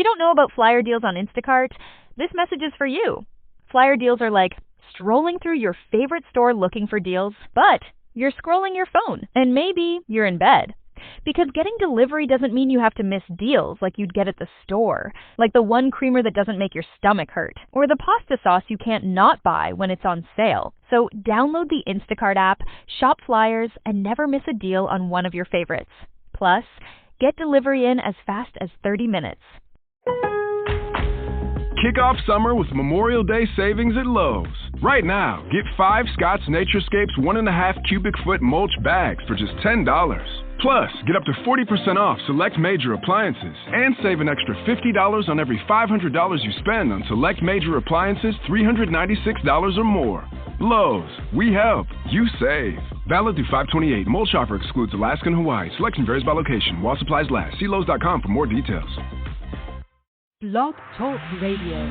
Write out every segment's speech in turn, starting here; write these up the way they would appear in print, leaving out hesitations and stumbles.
you don't know about flyer deals on Instacart, this message is for you. Flyer deals are like strolling through your favorite store looking for deals, but you're scrolling your phone, and maybe you're in bed. Because getting delivery doesn't mean you have to miss deals like you'd get at the store, like the one creamer that doesn't make your stomach hurt, or the pasta sauce you can't not buy when it's on sale. So download the Instacart app, shop flyers, and never miss a deal on one of your favorites. Plus, get delivery in as fast as 30 minutes. Kick off summer with Memorial Day savings at Lowe's. Right now, get 5 Scott's Naturescapes 1.5 cubic foot mulch bags for just $10. Plus, get up to 40% off select major appliances and save an extra $50 on every $500 you spend on select major appliances $396 or more. Lowe's, we help, you save. Valid through 5/28. Mulch offer excludes Alaska and Hawaii. Selection varies by location. While supplies last. See Lowe's.com for more details. Blog Talk Radio.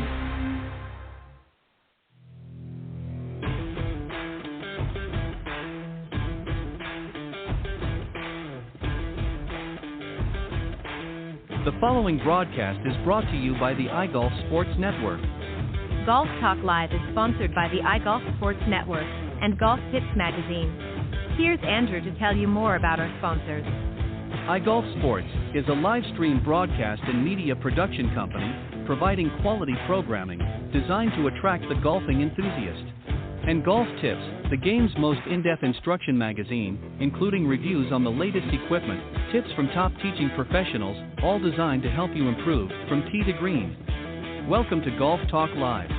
The following broadcast is brought to you by the iGolf Sports Network. Golf Talk Live is sponsored by the iGolf Sports Network and Golf Tips Magazine. Here's Andrew to tell you more about our sponsors. iGolf Sports is a live stream broadcast and media production company providing quality programming designed to attract the golfing enthusiast. And Golf Tips, the game's most in-depth instruction magazine, including reviews on the latest equipment, tips from top teaching professionals, all designed to help you improve from tee to green. Welcome to Golf Talk Live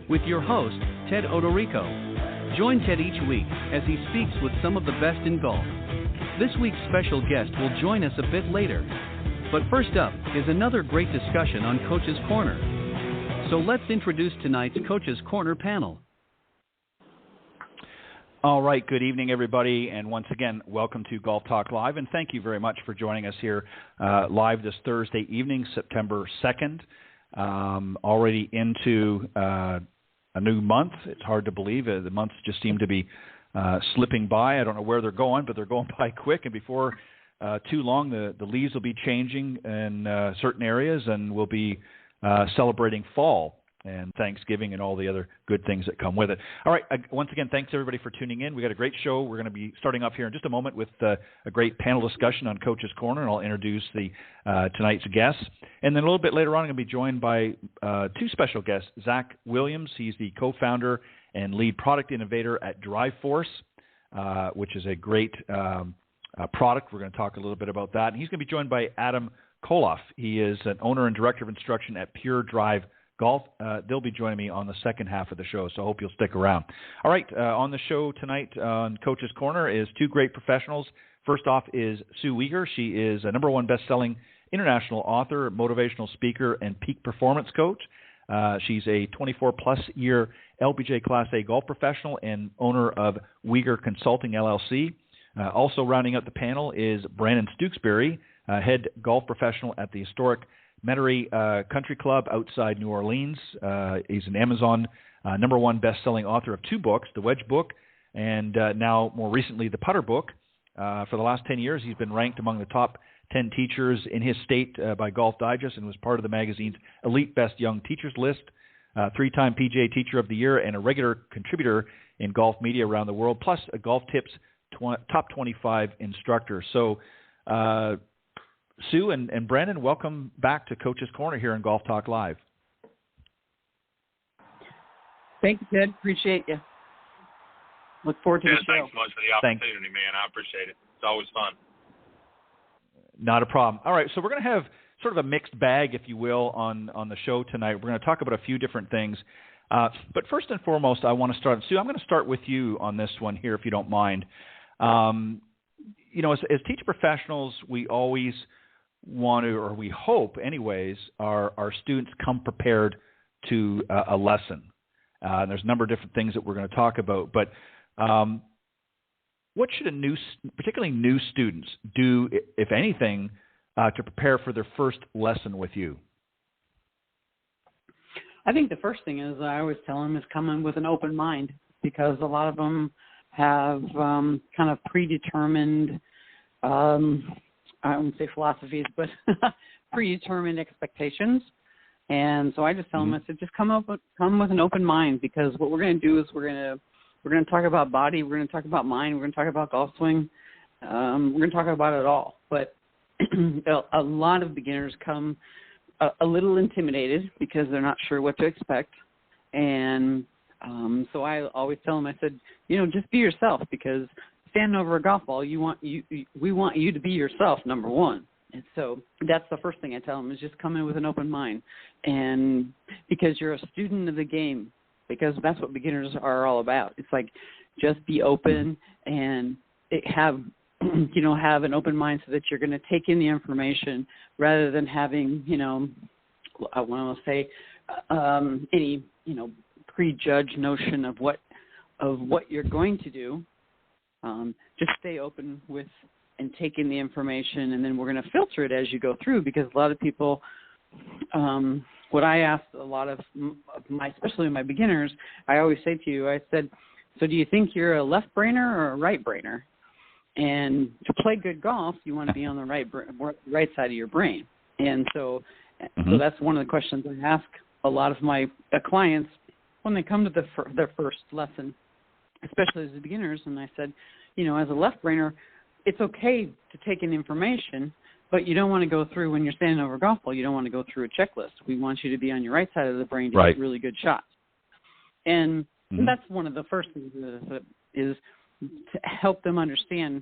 with your host, Ted Odorico. Join Ted each week as he speaks with some of the best in golf. This week's special guest will join us a bit later. But first up is another great discussion on Coach's Corner. So let's introduce tonight's Coach's Corner panel. All right, good evening, everybody, and once again, welcome to Golf Talk Live, and thank you very much for joining us here live this Thursday evening, September 2nd, already into a new month. It's hard to believe. The months just seem to be slipping by. I don't know where they're going, but they're going by quick, and before too long, the leaves will be changing in certain areas, and we'll be celebrating fall and Thanksgiving and all the other good things that come with it. All right, once again, thanks everybody for tuning in. We got a great show. We're going to be starting off here in just a moment with a great panel discussion on Coach's Corner, and I'll introduce tonight's guests. And then a little bit later on, I'm going to be joined by 2 special guests. Zach Williams, he's the co-founder and lead product innovator at DriveForce, which is a great product. We're going to talk a little bit about that. And he's going to be joined by Adam Kolloff. He is an owner and director of instruction at Pure Drive Golf. They'll be joining me on the second half of the show, so I hope you'll stick around. All right, on the show tonight on Coach's Corner is 2 great professionals. First off is Sue Weger. She is a #1 best-selling international author, motivational speaker, and peak performance coach. She's a 24-plus year LPGA Class A golf professional and owner of Weger Consulting, LLC. Also rounding out the panel is Brandon Stooksbury, head golf professional at the historic Metairie Country Club outside New Orleans. He's an Amazon #1 best-selling author of 2 books, The Wedge Book and now more recently The Putter Book. For the last 10 years, he's been ranked among the top 10 teachers in his state by Golf Digest and was part of the magazine's Elite Best Young Teachers list, 3-time PGA Teacher of the Year, and a regular contributor in golf media around the world, plus a Golf Tips top 25 instructor. So Sue and Brandon, welcome back to Coach's Corner here on Golf Talk Live. Thank you, Ted. Appreciate you. Look forward to the show. Thanks so much for the opportunity, man. I appreciate it. It's always fun. Not a problem. All right, so we're going to have sort of a mixed bag, if you will, on the show tonight. We're going to talk about a few different things. But first and foremost, I want to start. Sue, I'm going to start with you on this one here, if you don't mind. As teacher professionals, we always want to, or we hope anyways, our students come prepared to a lesson. There's a number of different things that we're going to talk about, but what should particularly new students do, if anything, to prepare for their first lesson with you? I think the first thing is I always tell them is come in with an open mind, because a lot of them have kind of predetermined I wouldn't say philosophies, but predetermined expectations. And so I just tell them, I said, just come with an open mind, because what we're going to do is we're going to talk about body, we're going to talk about mind, we're going to talk about golf swing, we're going to talk about it all. But a lot of beginners come a little intimidated because they're not sure what to expect. And so I always tell them, I said, just be yourself, because standing over a golf ball, we want you to be yourself, number one. And so that's the first thing I tell them, is just come in with an open mind. And because you're a student of the game, because that's what beginners are all about. It's like, just be open and have an open mind, so that you're going to take in the information rather than having, I want to say any, prejudged notion of what you're going to do. Just stay open with and take in the information, and then we're going to filter it as you go through, because a lot of people, what I ask a lot of especially my beginners, I always say to you, I said, so do you think you're a left brainer or a right brainer? And to play good golf, you want to be on the right side of your brain. And so that's one of the questions I ask a lot of my clients when they come to their first lesson, especially as beginners. And I said, as a left brainer, it's okay to take in information, but you don't want to go through, when you're standing over a golf ball, you don't want to go through a checklist. We want you to be on your right side of the brain to get really good shots. And that's one of the first things is to help them understand,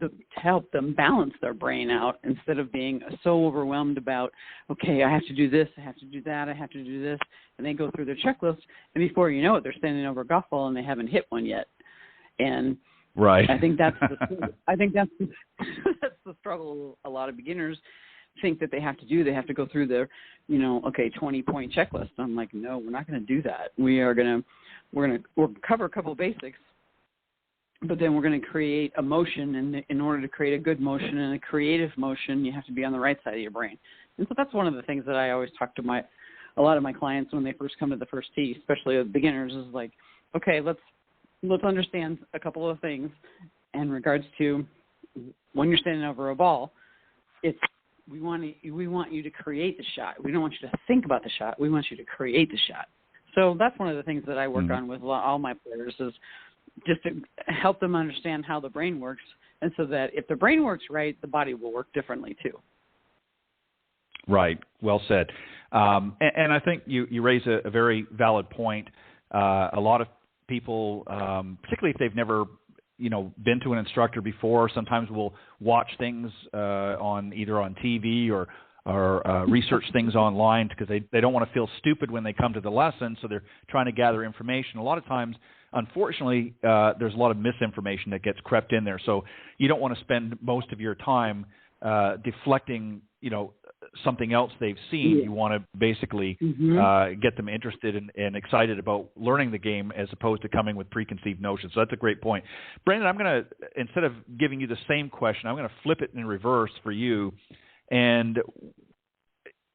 to help them balance their brain out, instead of being so overwhelmed about, okay, I have to do this, I have to do that, I have to do this, and they go through their checklist, and before you know it, they're standing over a golf ball and they haven't hit one yet. And I think that's that's the struggle a lot of beginners think that they have to do. They have to go through their, 20-point checklist. I'm like, no, we're not going to do that. We're going to cover a couple of basics, but then we're going to create a motion, and in order to create a good motion and a creative motion, you have to be on the right side of your brain. And so that's one of the things that I always talk to a lot of my clients when they first come to the first tee, especially with beginners, is like, okay, let's understand a couple of things in regards to when you're standing over a ball. We want you to create the shot. We don't want you to think about the shot. We want you to create the shot. So that's one of the things that I work on with all my players, is just to help them understand how the brain works, and so that if the brain works right, the body will work differently too. Right. Well said. And I think you raise a very valid point. A lot of people, particularly if they've never been to an instructor before, sometimes will watch things either on TV or research things online, because they don't want to feel stupid when they come to the lesson, so they're trying to gather information. A lot of times, unfortunately, there's a lot of misinformation that gets crept in there, so you don't want to spend most of your time deflecting something else they've seen. You want to basically get them interested and excited about learning the game, as opposed to coming with preconceived notions. So that's a great point. Brandon, I'm going to, instead of giving you the same question, I'm going to flip it in reverse for you. And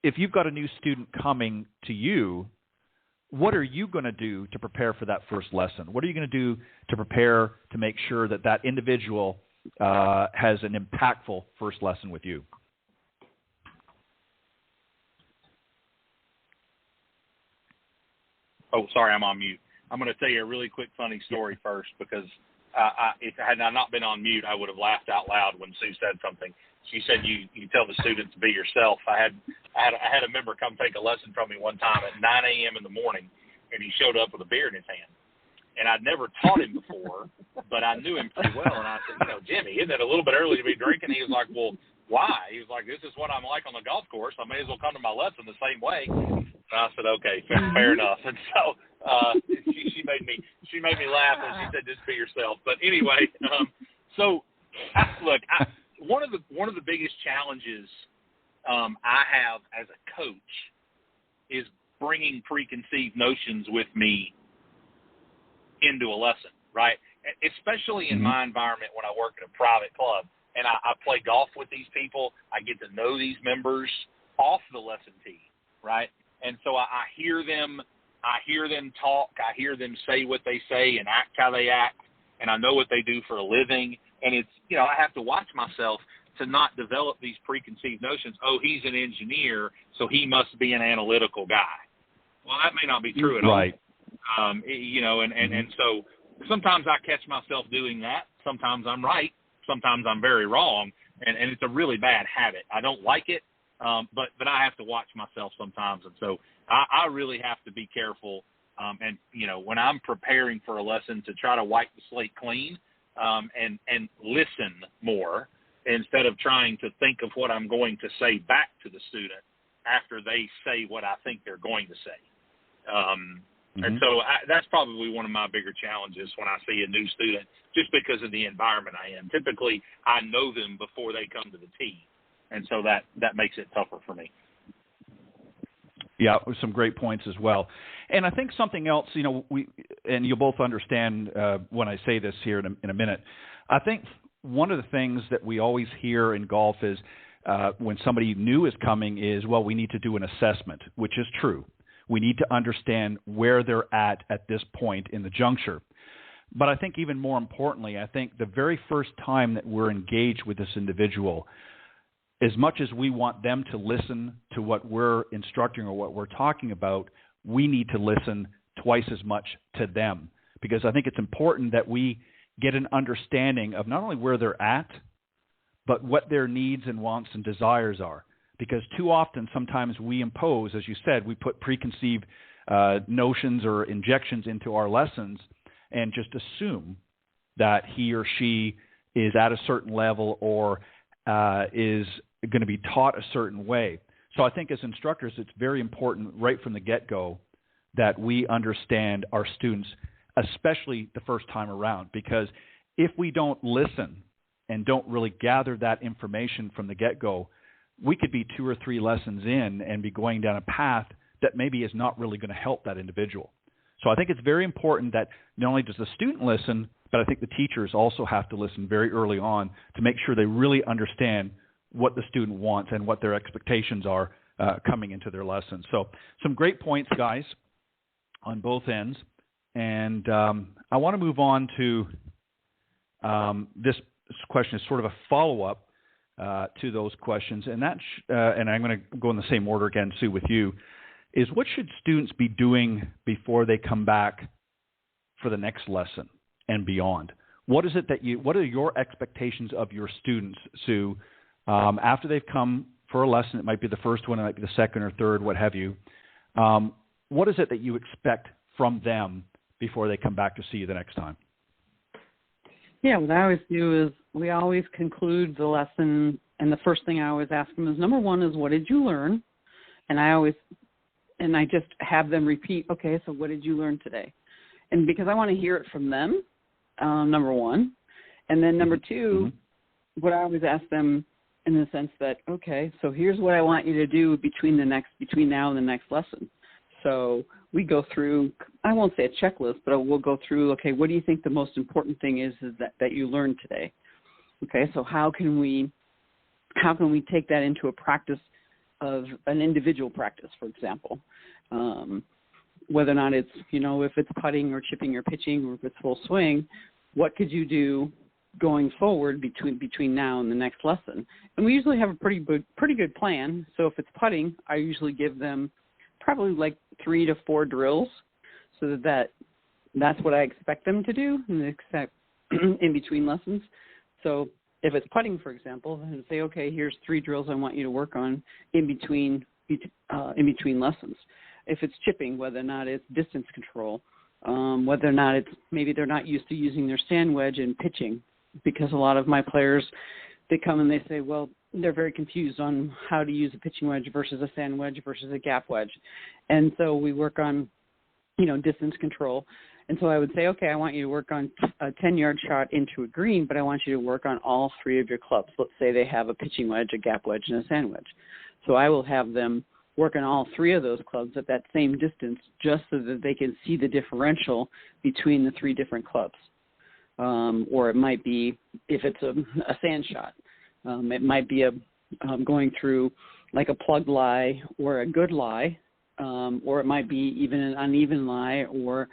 if you've got a new student coming to you, what are you going to do to prepare for that first lesson? What are you going to do to prepare to make sure that individual has an impactful first lesson with you? Oh, sorry, I'm on mute. I'm going to tell you a really quick funny story first, because if had I not been on mute, I would have laughed out loud when Sue said something. She said, "You tell the students to be yourself." I had a member come take a lesson from me one time at 9 a.m. in the morning, and he showed up with a beer in his hand. And I'd never taught him before, but I knew him pretty well. And I said, "Jimmy, isn't it a little bit early to be drinking?" He was like, "Well, why?" He was like, "This is what I'm like on the golf course. I may as well come to my lesson the same way." And I said, "Okay, fair enough." And so she made me laugh when she said, "Just be yourself." But anyway, one of the biggest challenges I have as a coach is bringing preconceived notions with me into a lesson, right? Especially in my environment when I work at a private club and I play golf with these people. I get to know these members off the lesson tee, right? And so I hear them talk, I hear them say what they say and act how they act, and I know what they do for a living. And it's, I have to watch myself to not develop these preconceived notions. Oh, he's an engineer, so he must be an analytical guy. Well, that may not be true at all. Right. And so sometimes I catch myself doing that. Sometimes I'm right. Sometimes I'm very wrong. And it's a really bad habit. I don't like it, but I have to watch myself sometimes. And so I really have to be careful. When I'm preparing for a lesson, to try to wipe the slate clean and listen more instead of trying to think of what I'm going to say back to the student after they say what I think they're going to say. And so that's probably one of my bigger challenges when I see a new student, just because of the environment I am. Typically, I know them before they come to the tee, and so that makes it tougher for me. Yeah, some great points as well. And I think something else, and you'll both understand when I say this here in a minute. I think one of the things that we always hear in golf is when somebody new is coming is, well, we need to do an assessment, which is true. We need to understand where they're at this point in the juncture. But I think even more importantly, I think the very first time that we're engaged with this individual, as much as we want them to listen to what we're instructing or what we're talking about, we need to listen twice as much to them, because I think it's important that we get an understanding of not only where they're at, but what their needs and wants and desires are. Because too often, sometimes we impose, as you said, we put preconceived notions or injections into our lessons and just assume that he or she is at a certain level or is going to be taught a certain way. So I think as instructors, it's very important right from the get-go that we understand our students, especially the first time around, because if we don't listen and don't really gather that information from the get-go, we could be 2 or 3 lessons in and be going down a path that maybe is not really going to help that individual. So I think it's very important that not only does the student listen, but I think the teachers also have to listen very early on to make sure they really understand what the student wants and what their expectations are coming into their lessons. So some great points, guys, on both ends. And I want to move on to this question is sort of a follow-up to those questions, and and I'm going to go in the same order again, Sue, with you, is what should students be doing before they come back for the next lesson and beyond? What are your expectations of your students, Sue, after they've come for a lesson? It might be the first one, it might be the second or third, what have you. What is it that you expect from them before they come back to see you the next time? Yeah, what I always do is we always conclude the lesson, and the first thing I always ask them is, number one is, what did you learn? And I just have them repeat, okay, so what did you learn today? And because I want to hear it from them, number one. And then number two, what I always ask them in the sense that, okay, so here's what I want you to do between now and the next lesson. So we go through, I won't say a checklist, but we'll go through, okay, what do you think the most important thing is that you learned today? Okay, so how can we take that into a practice of an individual practice, for example? Whether or not it's, if it's putting or chipping or pitching, or if it's full swing, what could you do going forward between now and the next lesson? And we usually have a pretty good plan. So if it's putting, I usually give them probably like 3 to 4 drills, so that's what I expect them to do in between lessons. So if it's putting, for example, then say, okay, here's 3 drills I want you to work on in between lessons. If it's chipping, whether or not it's distance control, whether or not it's maybe they're not used to using their sand wedge and pitching, because a lot of my players, they come and they say, well, they're very confused on how to use a pitching wedge versus a sand wedge versus a gap wedge. And so we work on, distance control. And so I would say, okay, I want you to work on a 10-yard shot into a green, but I want you to work on all 3 of your clubs. Let's say they have a pitching wedge, a gap wedge, and a sand wedge. So I will have them work on all 3 of those clubs at that same distance, just so that they can see the differential between the 3 different clubs. Or it might be, if it's a sand shot, it might be going through like a plugged lie or a good lie, or it might be even an uneven lie, or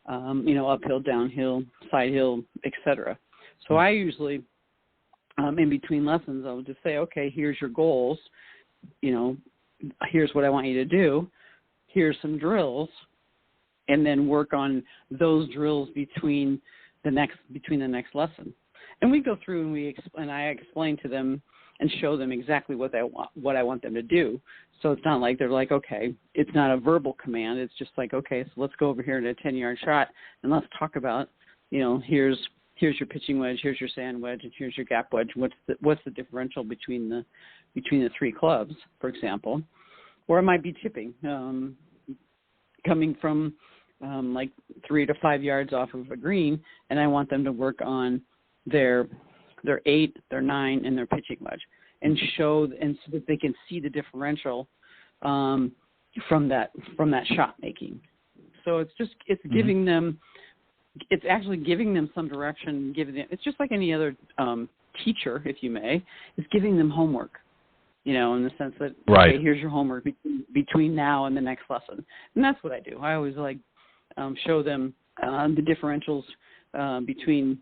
uphill, downhill, side hill, etc. So I usually in between lessons, I'll just say, okay, here's your goals. Here's what I want you to do. Here's some drills, and then work on those drills between the next lesson. And we go through and I explain to them and show them exactly what I want them to do. So it's not like they're like, okay, it's not a verbal command. It's just like, okay, so let's go over here to a 10-yard shot and let's talk about, here's your pitching wedge, here's your sand wedge, and here's your gap wedge. What's the differential between the three clubs, for example? Or it might be chipping, coming from like 3 to 5 yards off of a green, and I want them to work on their 8, their 9, and their pitching wedge, and so that they can see the differential from that shot making. So it's giving them, it's actually giving them some direction. It's just like any other teacher, if you may, is giving them homework. In the sense that, right. Okay, here's your homework between now and the next lesson, and that's what I do. I always show them the differentials between,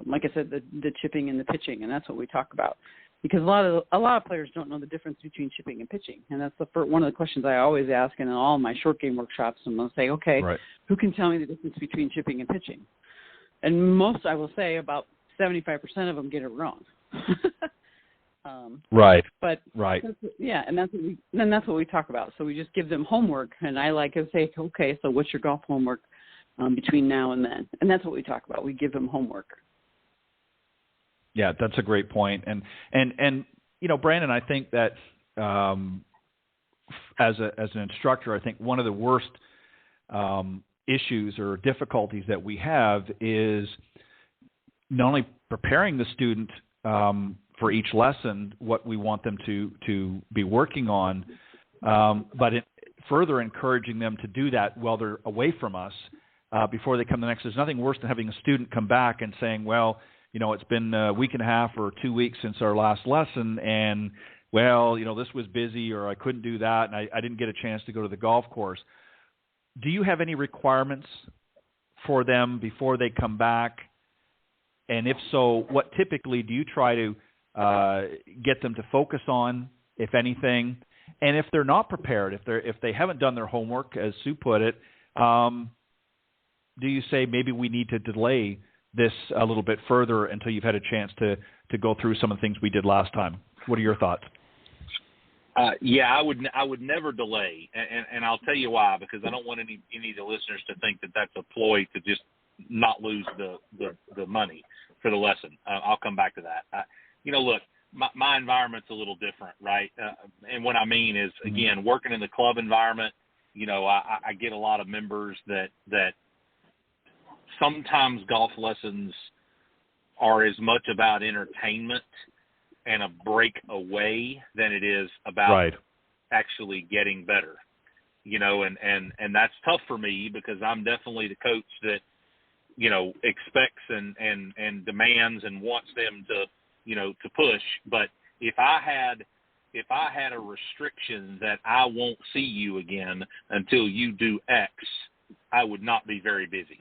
like I said, the chipping and the pitching, and that's what we talk about. Because a lot of players don't know the difference between chipping and pitching, and that's one of the questions I always ask in all my short game workshops. I'm going to say, okay, right. Who can tell me the difference between chipping and pitching? And most, I will say, about 75% of them get it wrong. Right. But right. And that's what we talk about. So we just give them homework, and I like to say, okay, so what's your golf homework between now and then? And that's what we talk about. We give them homework. Yeah, that's a great point. And Brandon, I think that as an instructor, I think one of the worst issues or difficulties that we have is not only preparing the student for each lesson, what we want them to be working on, but further encouraging them to do that while they're away from us before they come the next. There's nothing worse than having a student come back and saying, well, it's been a week and a half or 2 weeks since our last lesson, and, well, this was busy, or I couldn't do that, and I didn't get a chance to go to the golf course. Do you have any requirements for them before they come back? And if so, what typically do you try to get them to focus on, if anything? And if they're not prepared, if they haven't done their homework, as Sue put it, do you say maybe we need to delay this a little bit further until you've had a chance to go through some of the things we did last time? What are your thoughts? I would never delay, and I'll tell you why, because I don't want any of the listeners to think that that's a ploy to just not lose the money for the lesson. I'll come back to that. Look, my environment's a little different, right? And what I mean is, again, working in the club environment, I get a lot of members that sometimes golf lessons are as much about entertainment and a break away than it is about actually getting better, and that's tough for me, because I'm definitely the coach that, expects and demands and wants them to push. But if I had a restriction that I won't see you again until you do X, I would not be very busy.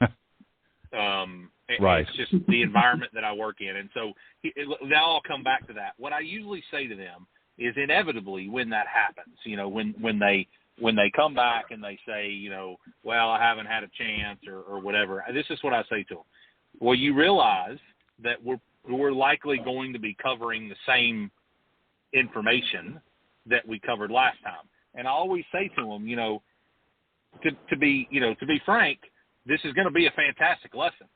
It's just the environment that I work in. And so now I'll come back to that. What I usually say to them is, inevitably when that happens, when they come back and they say, well, I haven't had a chance or whatever, this is what I say to them. Well, you realize that we're likely going to be covering the same information that we covered last time. And I always say to them, to be frank, this is going to be a fantastic lesson,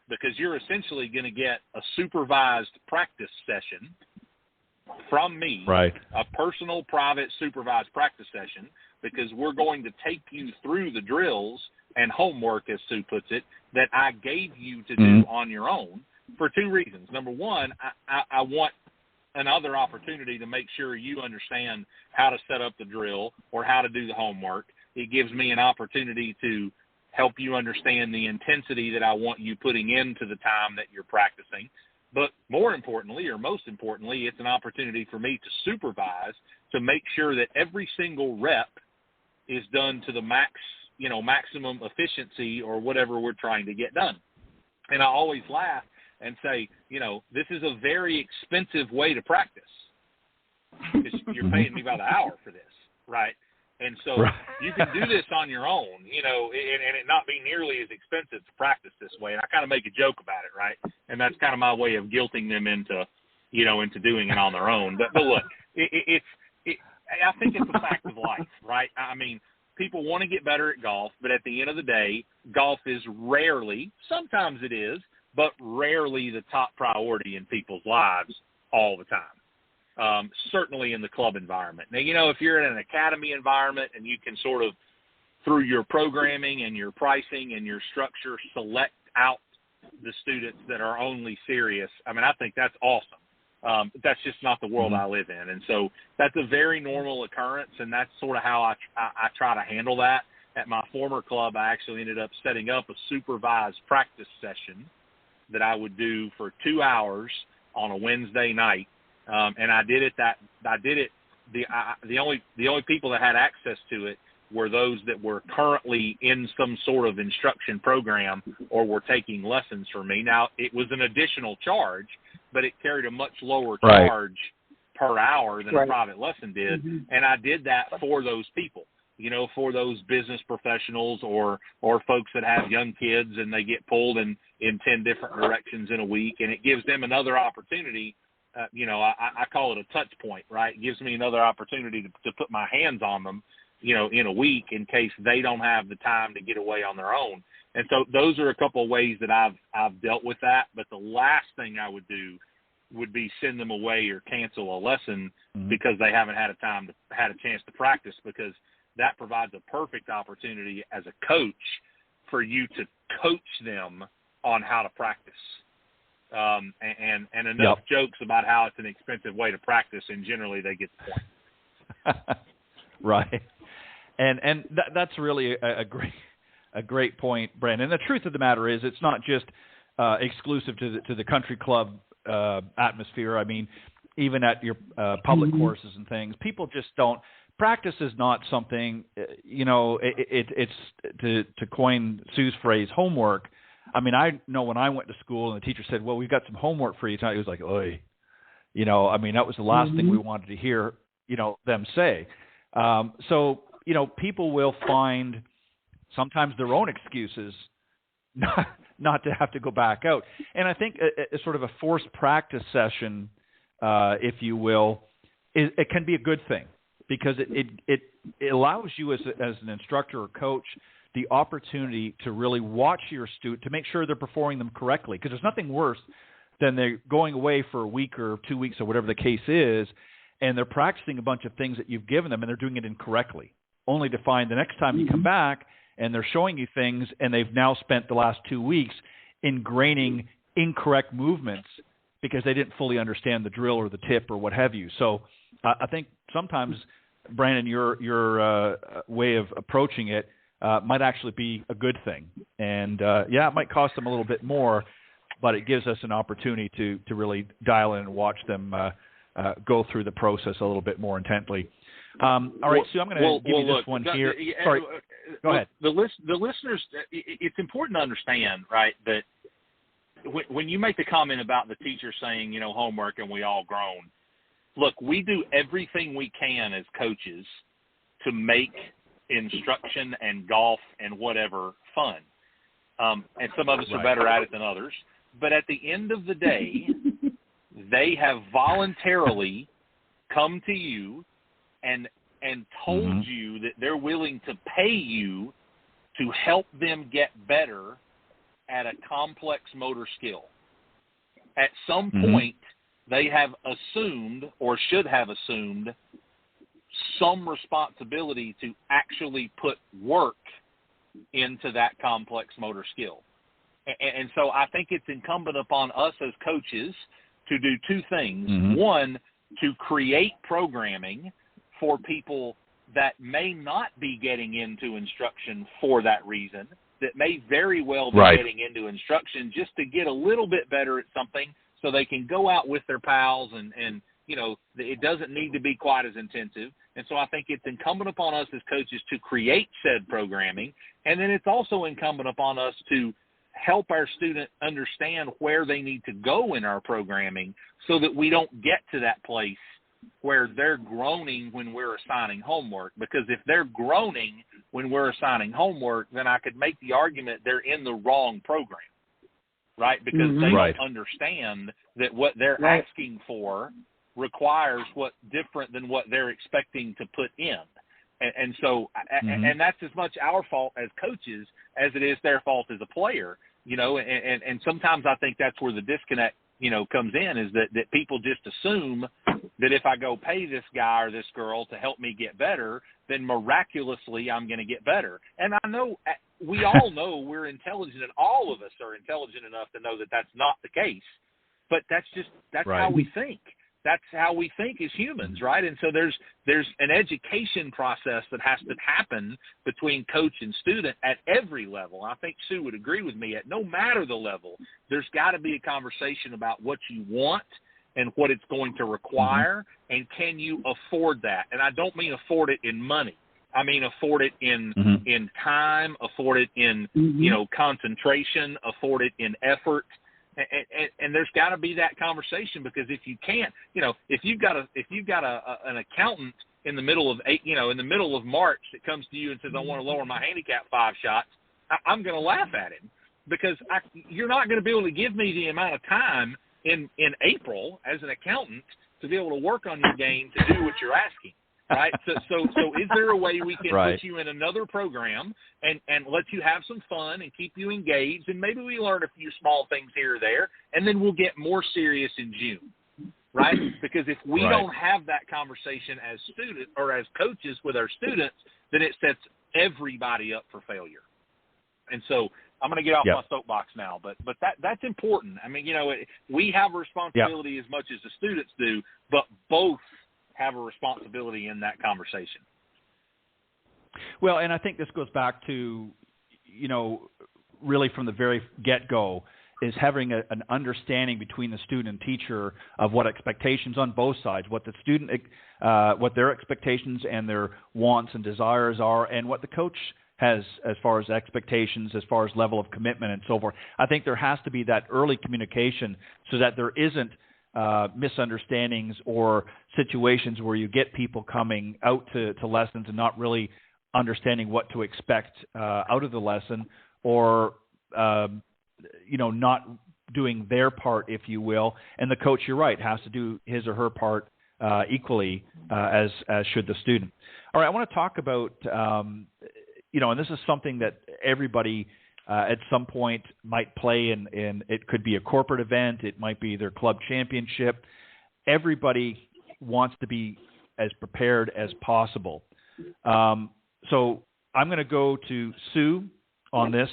because you're essentially going to get a supervised practice session from me, a personal, private, supervised practice session, because we're going to take you through the drills and homework, as Sue puts it, that I gave you to do on your own, for two reasons. Number one, I want another opportunity to make sure you understand how to set up the drill or how to do the homework. It gives me an opportunity to help you understand the intensity that I want you putting into the time that you're practicing. But more importantly, or most importantly, it's an opportunity for me to supervise, to make sure that every single rep is done to the maximum efficiency or whatever we're trying to get done. And I always laugh and say, this is a very expensive way to practice. Because you're paying me by the hour for this, right? And so you can do this on your own, and it not be nearly as expensive to practice this way. And I kind of make a joke about it, right? And that's kind of my way of guilting them into doing it on their own. But look, I think it's a fact of life, right? I mean, people want to get better at golf, but at the end of the day, golf is rarely, sometimes it is, but rarely the top priority in people's lives all the time. Certainly in the club environment. Now, if you're in an academy environment and you can sort of, through your programming and your pricing and your structure, select out the students that are only serious, I mean, I think that's awesome. That's just not the world I live in. And so that's a very normal occurrence, and that's sort of how I try to handle that. At my former club, I actually ended up setting up a supervised practice session that I would do for 2 hours on a Wednesday night. And I did it. The only people that had access to it were those that were currently in some sort of instruction program or were taking lessons from me. Now, it was an additional charge, but it carried a much lower charge per hour than a private lesson did. And I did that for those people, for those business professionals or folks that have young kids and they get pulled in 10 different directions in a week. And it gives them another opportunity. I call it a touch point, right? It gives me another opportunity to put my hands on them, in a week in case they don't have the time to get away on their own. And so those are a couple of ways that I've dealt with that. But the last thing I would do would be send them away or cancel a lesson because they haven't had a chance to practice, because that provides a perfect opportunity as a coach for you to coach them on how to practice. And enough jokes about how it's an expensive way to practice, and generally they get the point. Right. And that's really a great point, Brandon. And the truth of the matter is, it's not just exclusive to the country club atmosphere. I mean, even at your public courses and things, people just don't. Practice is not something, it's to coin Sue's phrase, homework. I mean, I know when I went to school and the teacher said, well, we've got some homework for you tonight, it was like, oy. I mean, that was the last thing we wanted to hear, them say. So, people will find sometimes their own excuses not to have to go back out. And I think a sort of a forced practice session, if you will, it can be a good thing, because it allows you as an instructor or coach the opportunity to really watch your student to make sure they're performing them correctly. Because there's nothing worse than they're going away for a week or 2 weeks or whatever the case is, and they're practicing a bunch of things that you've given them and they're doing it incorrectly, only to find the next time you come back and they're showing you things and they've now spent the last 2 weeks ingraining incorrect movements because they didn't fully understand the drill or the tip or what have you. So I think sometimes, Brandon, your way of approaching it might actually be a good thing. And, it might cost them a little bit more, but it gives us an opportunity to really dial in and watch them go through the process a little bit more intently. All right, Sue, I'm going to give you this one here. Sorry, go ahead. The listeners, it's important to understand, right, that when you make the comment about the teacher saying, homework and we all grown, look, we do everything we can as coaches to make instruction and golf and whatever fun. And some of us are better at it than others. But at the end of the day, they have voluntarily come to you and told you that they're willing to pay you to help them get better at a complex motor skill. At some point, they have assumed, or should have assumed, some responsibility to actually put work into that complex motor skill. And so I think it's incumbent upon us as coaches to do two things. One, to create programming for people that may not be getting into instruction for that reason, that may very well be getting into instruction just to get a little bit better at something so they can go out with their pals and it doesn't need to be quite as intensive. And so I think it's incumbent upon us as coaches to create said programming. And then it's also incumbent upon us to help our student understand where they need to go in our programming so that we don't get to that place where they're groaning when we're assigning homework. Because if they're groaning when we're assigning homework, then I could make the argument they're in the wrong program, right? Because they don't understand that what they're asking for requires what different than what they're expecting to put in. And so, and that's as much our fault as coaches as it is their fault as a player, you know, and sometimes I think that's where the disconnect, you know, comes in, is that people just assume that if I go pay this guy or this girl to help me get better, then miraculously I'm going to get better. And I know, we all know we're intelligent, and all of us are intelligent enough to know that that's not the case, but that's how we think. That's how we think as humans, right? And so there's an education process that has to happen between coach and student at every level. I think Sue would agree with me. At no matter the level, there's got to be a conversation about what you want and what it's going to require, and can you afford that? And I don't mean afford it in money. I mean afford it in time, afford it in you know, concentration, afford it in effort. And there's got to be that conversation, because if you can't, you know, if you've got an accountant in the middle of in the middle of March that comes to you and says, I want to lower my handicap 5 shots, I'm going to laugh at him, because you're not going to be able to give me the amount of time in April as an accountant to be able to work on your game to do what you're asking. Right. So is there a way we can put you in another program and let you have some fun and keep you engaged, and maybe we learn a few small things here or there, and then we'll get more serious in June. Right. Because if we don't have that conversation as students or as coaches with our students, then it sets everybody up for failure. And so I'm going to get off my soapbox now, but that's important. I mean, you know, we have a responsibility as much as the students do, but both have a responsibility in that conversation. Well, and I think this goes back to, you know, really from the very get-go, is having an understanding between the student and teacher of what expectations on both sides, what the student, what their expectations and their wants and desires are, and what the coach has as far as expectations, as far as level of commitment and so forth. I think there has to be that early communication so that there isn't misunderstandings or situations where you get people coming out to lessons and not really understanding what to expect out of the lesson, or you know, not doing their part, if you will. And the coach, you're right, has to do his or her part equally as should the student. All right, I want to talk about you know, and this is something that everybody at some point might play in. It could be a corporate event. It might be their club championship. Everybody wants to be as prepared as possible. So I'm going to go to Sue on this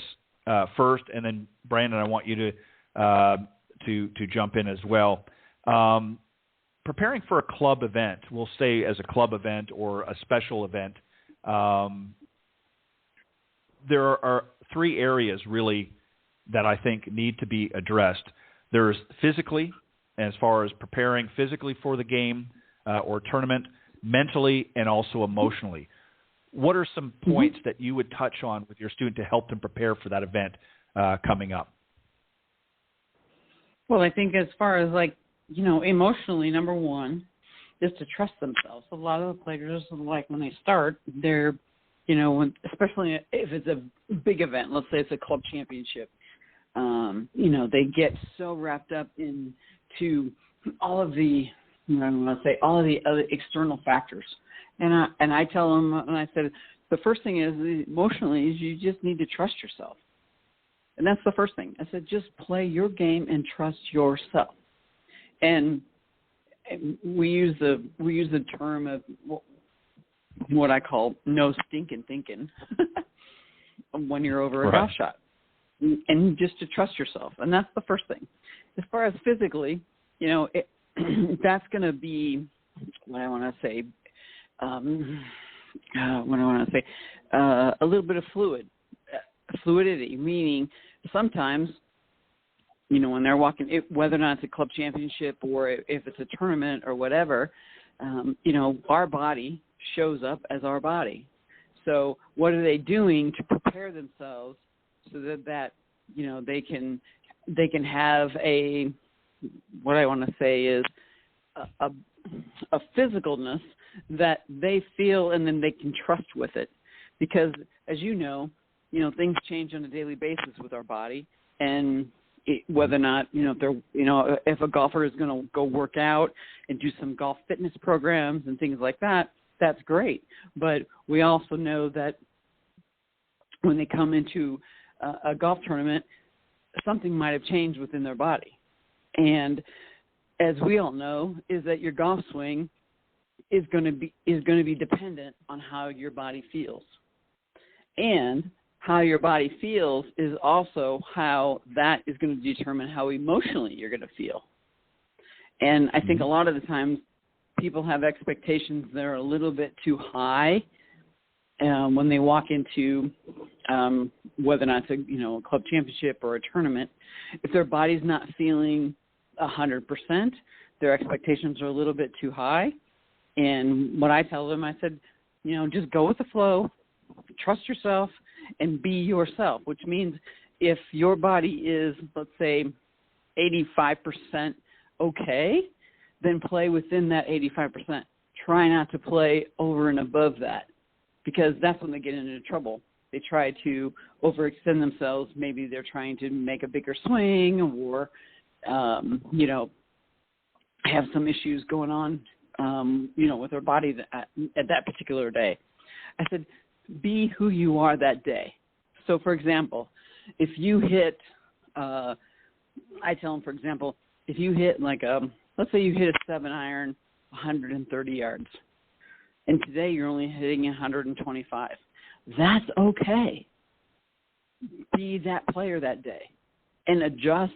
first, and then Brandon, I want you to jump in as well. Preparing for a club event, we'll say as a club event or a special event, there are 3 areas really that I think need to be addressed. There's physically, as far as preparing physically for the game or tournament, mentally, and also emotionally. What are some points that you would touch on with your student to help them prepare for that event coming up? Well, I think as far as, like, you know, emotionally, number one is to trust themselves. A lot of the players, like, when they start, they're, you know, especially if it's a big event, let's say it's a club championship, you know, they get so wrapped up into all of the, all of the other external factors. And I tell them, and I said, the first thing is emotionally is you just need to trust yourself. And that's the first thing. I said, just play your game and trust yourself. And we use the term of what I call no stinking thinking when you're over a golf shot, and just to trust yourself. And that's the first thing. As far as physically, you know, that's going to be what I want to say. A little bit of fluidity, meaning sometimes, you know, when they're walking, whether or not it's a club championship or if it's a tournament or whatever, you know, our body shows up as our body. So what are they doing to prepare themselves so that they can have what I want to say is a physicalness that they feel and then they can trust with it. Because as you know, things change on a daily basis with our body, and whether or not, if a golfer is going to go work out and do some golf fitness programs and things like that, that's great. But we also know that when they come into a golf tournament, something might have changed within their body. And as we all know, is that your golf swing is going to be dependent on how your body feels. And how your body feels is also how that is going to determine how emotionally you're going to feel. And I think a lot of the times people have expectations that are a little bit too high when they walk into whether or not it's a club championship or a tournament. If their body's not feeling 100%, their expectations are a little bit too high. And what I tell them, I said, just go with the flow, trust yourself, and be yourself, which means if your body is, let's say, 85% okay, then play within that 85%. Try not to play over and above that, because that's when they get into trouble. They try to overextend themselves. Maybe they're trying to make a bigger swing or, have some issues going on, with their body at that particular day. I said, be who you are that day. So, for example, if you hit, I tell them, for example, if you hit let's say you hit a 7-iron 130 yards, and today you're only hitting 125. That's okay. Be that player that day and adjust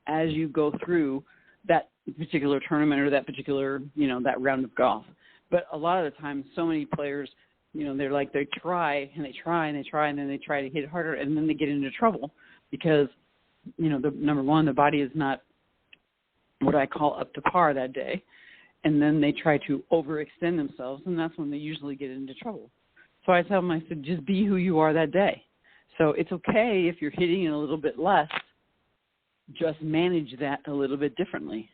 as you go through that particular tournament or that particular, that round of golf. But a lot of the time, so many players, they try and they try and they try and then they try to hit harder, and then they get into trouble because, number one, the body is not what I call up to par that day. And then they try to overextend themselves, and that's when they usually get into trouble. So I tell them, I said, just be who you are that day. So it's okay if you're hitting it a little bit less, just manage that a little bit differently.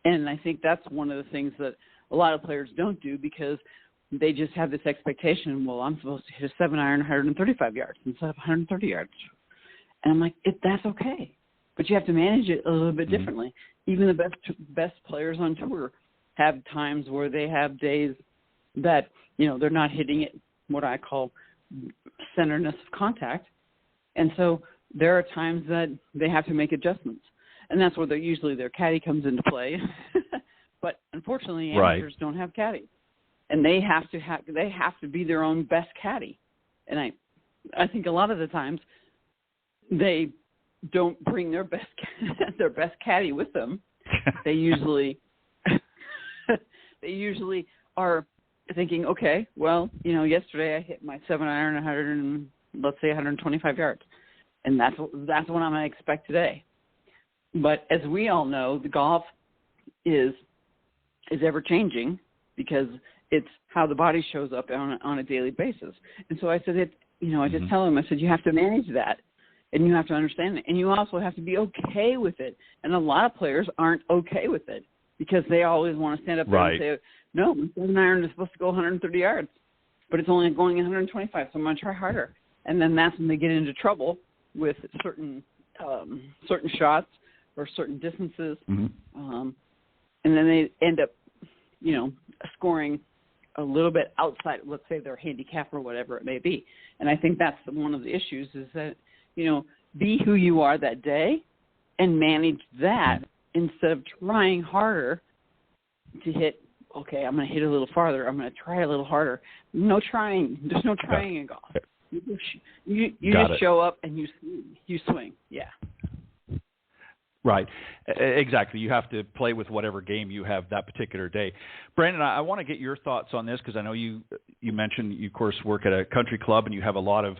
And I think that's one of the things that a lot of players don't do, because they just have this expectation, well, I'm supposed to hit a 7-iron 135 yards instead of 130 yards. And I'm like, that's okay. But you have to manage it a little bit differently. Even the best players on tour have times where they have days that, they're not hitting it, what I call centerness of contact. And so there are times that they have to make adjustments. And that's where usually their caddy comes into play. But unfortunately, amateurs don't have caddies. And they have to be their own best caddy. And I think a lot of the times they don't bring their best caddy with them. They usually are thinking, okay, well, yesterday I hit my 7-iron 125 yards, and that's what I'm going to expect today. But as we all know, the golf is ever changing, because it's how the body shows up on a daily basis. And so I said, I just tell them, I said, you have to manage that, and you have to understand it, and you also have to be okay with it. And a lot of players aren't okay with it, because they always want to stand up there and say, no, my 7-iron is supposed to go 130 yards, but it's only going 125, so I'm going to try harder. And then that's when they get into trouble with certain shots or certain distances, and then they end up, scoring a little bit outside, let's say, their handicap or whatever it may be. And I think that's one of the issues, is that, be who you are that day and manage that instead of trying harder to hit, okay, I'm going to hit a little farther, I'm going to try a little harder. No trying. There's no trying in golf. You just show up and you swing. Yeah. Right. Exactly. You have to play with whatever game you have that particular day. Brandon, I want to get your thoughts on this, because I know you mentioned you, of course, work at a country club and you have a lot of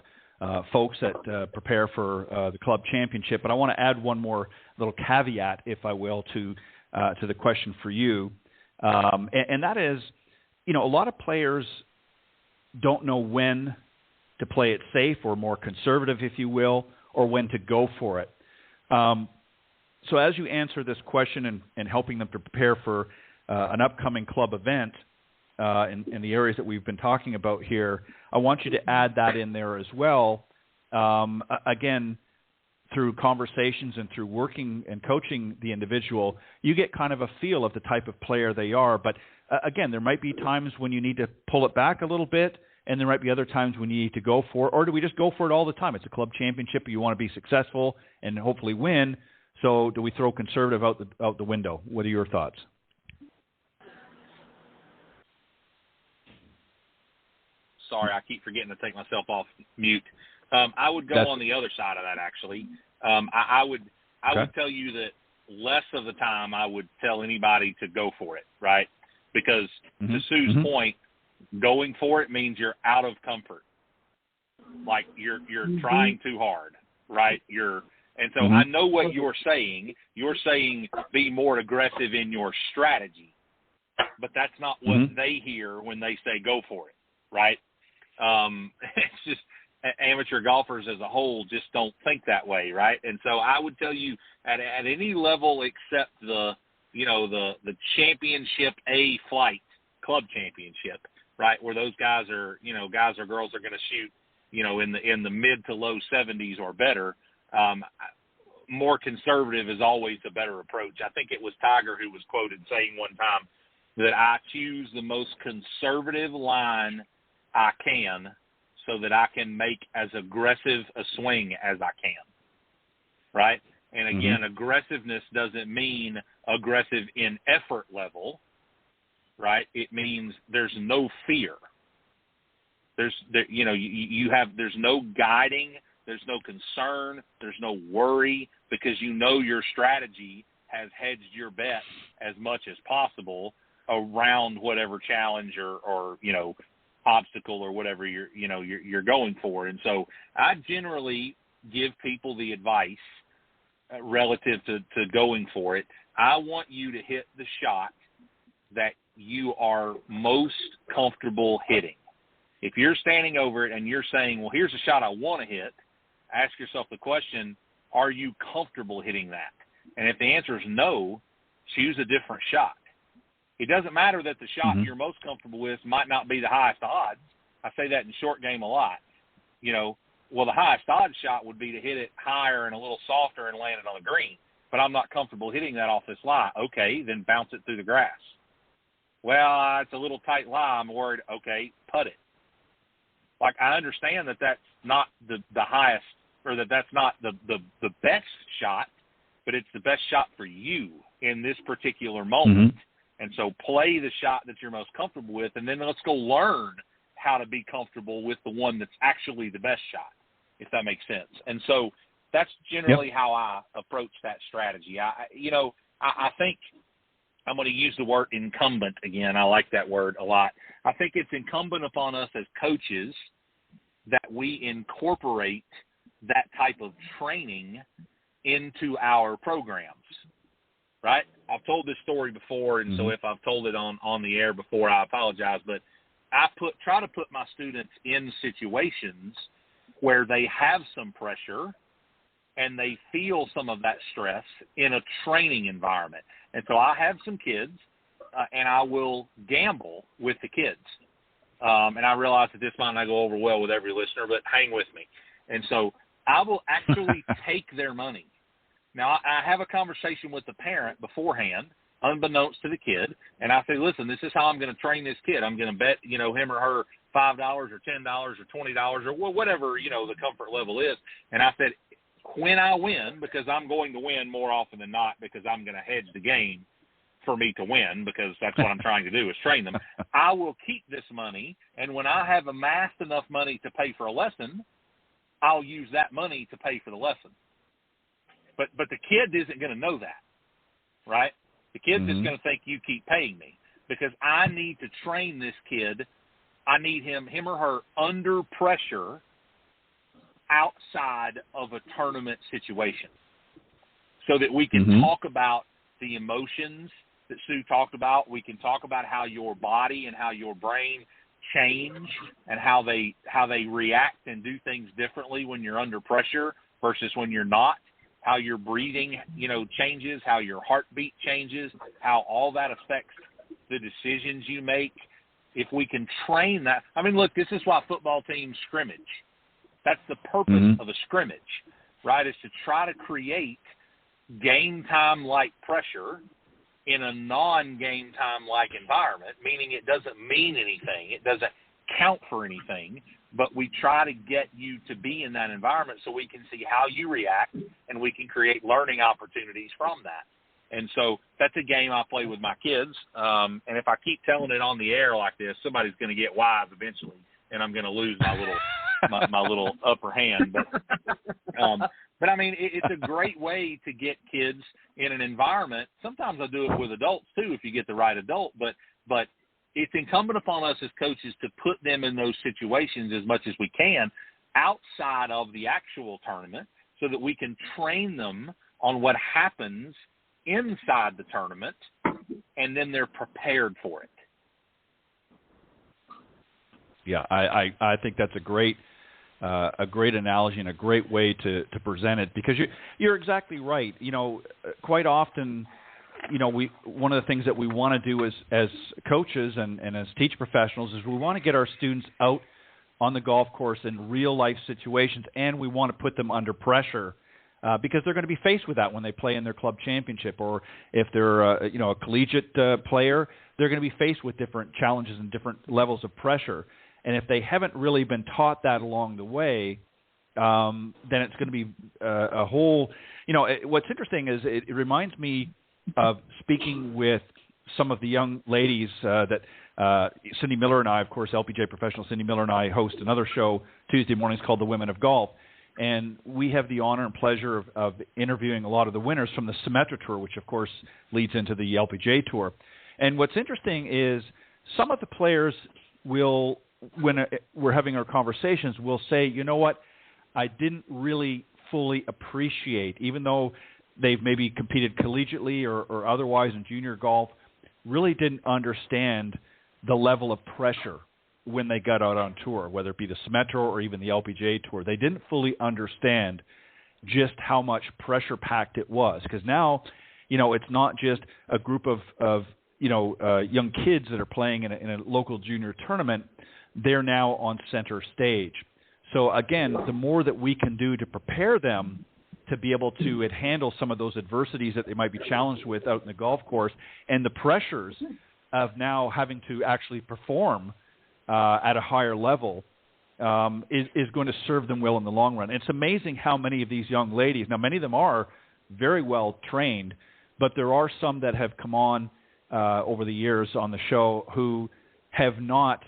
folks that prepare for the club championship. But I want to add one more little caveat, if I will, to the question for you. And that is, a lot of players don't know when to play it safe or more conservative, if you will, or when to go for it. So as you answer this question and helping them to prepare for an upcoming club event in the areas that we've been talking about here, I want you to add that in there as well. Again, through conversations and through working and coaching the individual, you get kind of a feel of the type of player they are. But again, there might be times when you need to pull it back a little bit, and there might be other times when you need to go for it. Or do we just go for it all the time? It's a club championship, you want to be successful and hopefully win. So do we throw conservative out the window? What are your thoughts? Sorry, I keep forgetting to take myself off mute. I would go on the other side of that, actually. I would tell you that less of the time I would tell anybody to go for it, right? Because to Sue's point, going for it means you're out of comfort. Like you're trying too hard, right? And so I know what you're saying. You're saying be more aggressive in your strategy, but that's not what they hear when they say go for it, right? It's just amateur golfers as a whole just don't think that way, right? And so I would tell you at any level except the championship A flight, club championship, right, where those guys or girls are going to shoot, in the mid to low 70s or better. More conservative is always a better approach. I think it was Tiger who was quoted saying one time that I choose the most conservative line I can so that I can make as aggressive a swing as I can, right? And again, aggressiveness doesn't mean aggressive in effort level, right? It means there's no fear. There's no guiding, there's no concern, there's no worry, because your strategy has hedged your bet as much as possible around whatever challenge or obstacle or whatever you're going for. And so I generally give people the advice relative to going for it. I want you to hit the shot that you are most comfortable hitting. If you're standing over it and you're saying, well, here's a shot I want to hit, ask yourself the question, are you comfortable hitting that? And if the answer is no, choose a different shot. It doesn't matter that the shot you're most comfortable with might not be the highest odds. I say that in short game a lot. The highest odds shot would be to hit it higher and a little softer and land it on the green. But I'm not comfortable hitting that off this lie. Okay, then bounce it through the grass. Well, it's a little tight lie. I'm worried. Okay, putt it. Like, I understand that that's not the highest, or that's not the best shot, but it's the best shot for you in this particular moment. And so play the shot that you're most comfortable with, and then let's go learn how to be comfortable with the one that's actually the best shot, if that makes sense. And so that's generally how I approach that strategy. I think I'm going to use the word incumbent again. I like that word a lot. I think it's incumbent upon us as coaches that we incorporate that type of training into our programs, right? I've told this story before, and so if I've told it on the air before, I apologize, but I try to put my students in situations where they have some pressure and they feel some of that stress in a training environment. And so I have some kids, and I will gamble with the kids. And I realize that this might not go over well with every listener, but hang with me. And so I will actually take their money. Now, I have a conversation with the parent beforehand, unbeknownst to the kid, and I say, listen, this is how I'm going to train this kid. I'm going to bet, him or her $5 or $10 or $20 or whatever, the comfort level is. And I said, when I win, because I'm going to win more often than not because I'm going to hedge the game for me to win, because that's what I'm trying to do is train them, I will keep this money, and when I have amassed enough money to pay for a lesson, I'll use that money to pay for the lesson. But the kid isn't going to know that, right? The kid's just going to think you keep paying me, because I need to train this kid. I need him or her under pressure outside of a tournament situation so that we can talk about the emotions that Sue talked about. We can talk about how your body and how your brain change and how they react and do things differently when you're under pressure versus when you're not. how your breathing, changes, how your heartbeat changes, how all that affects the decisions you make. If we can train that, look, this is why football teams scrimmage. That's the purpose of a scrimmage, right? Is to try to create game time like pressure in a non-game time like environment, meaning it doesn't mean anything. It doesn't count for anything, but we try to get you to be in that environment so we can see how you react and we can create learning opportunities from that. And so that's a game I play with my kids. And if I keep telling it on the air like this, somebody's going to get wise eventually, and I'm going to lose my little upper hand. But it's a great way to get kids in an environment. Sometimes I do it with adults too, if you get the right adult. But it's incumbent upon us as coaches to put them in those situations as much as we can outside of the actual tournament, so that we can train them on what happens inside the tournament, and then they're prepared for it. Yeah, I think that's a great analogy and a great way to present it, because you're exactly right. Quite often, one of the things that we want to do as coaches and as teach professionals is we want to get our students out on the golf course in real life situations, and we want to put them under pressure. Because they're going to be faced with that when they play in their club championship, or if they're a collegiate player, they're going to be faced with different challenges and different levels of pressure. And if they haven't really been taught that along the way, then it's going to be a whole. What's interesting is it reminds me of speaking with some of the young ladies that Cindy Miller and I, of course, LPGA professional Cindy Miller and I host another show Tuesday mornings called The Women of Golf. And we have the honor and pleasure of interviewing a lot of the winners from the Symetra Tour, which, of course, leads into the LPGA Tour. And what's interesting is some of the players will, when we're having our conversations, will say, you know what, I didn't really fully appreciate, even though they've maybe competed collegiately or otherwise in junior golf, really didn't understand the level of pressure when they got out on tour, whether it be the Symetra or even the LPGA Tour. They didn't fully understand just how much pressure-packed it was, because now, it's not just a group of young kids that are playing in a local junior tournament. They're now on center stage. So, again, the more that we can do to prepare them to be able to handle some of those adversities that they might be challenged with out in the golf course, and the pressures of now having to actually perform at a higher level is going to serve them well in the long run. It's amazing how many of these young ladies, now many of them are very well trained, but there are some that have come on over the years on the show who have not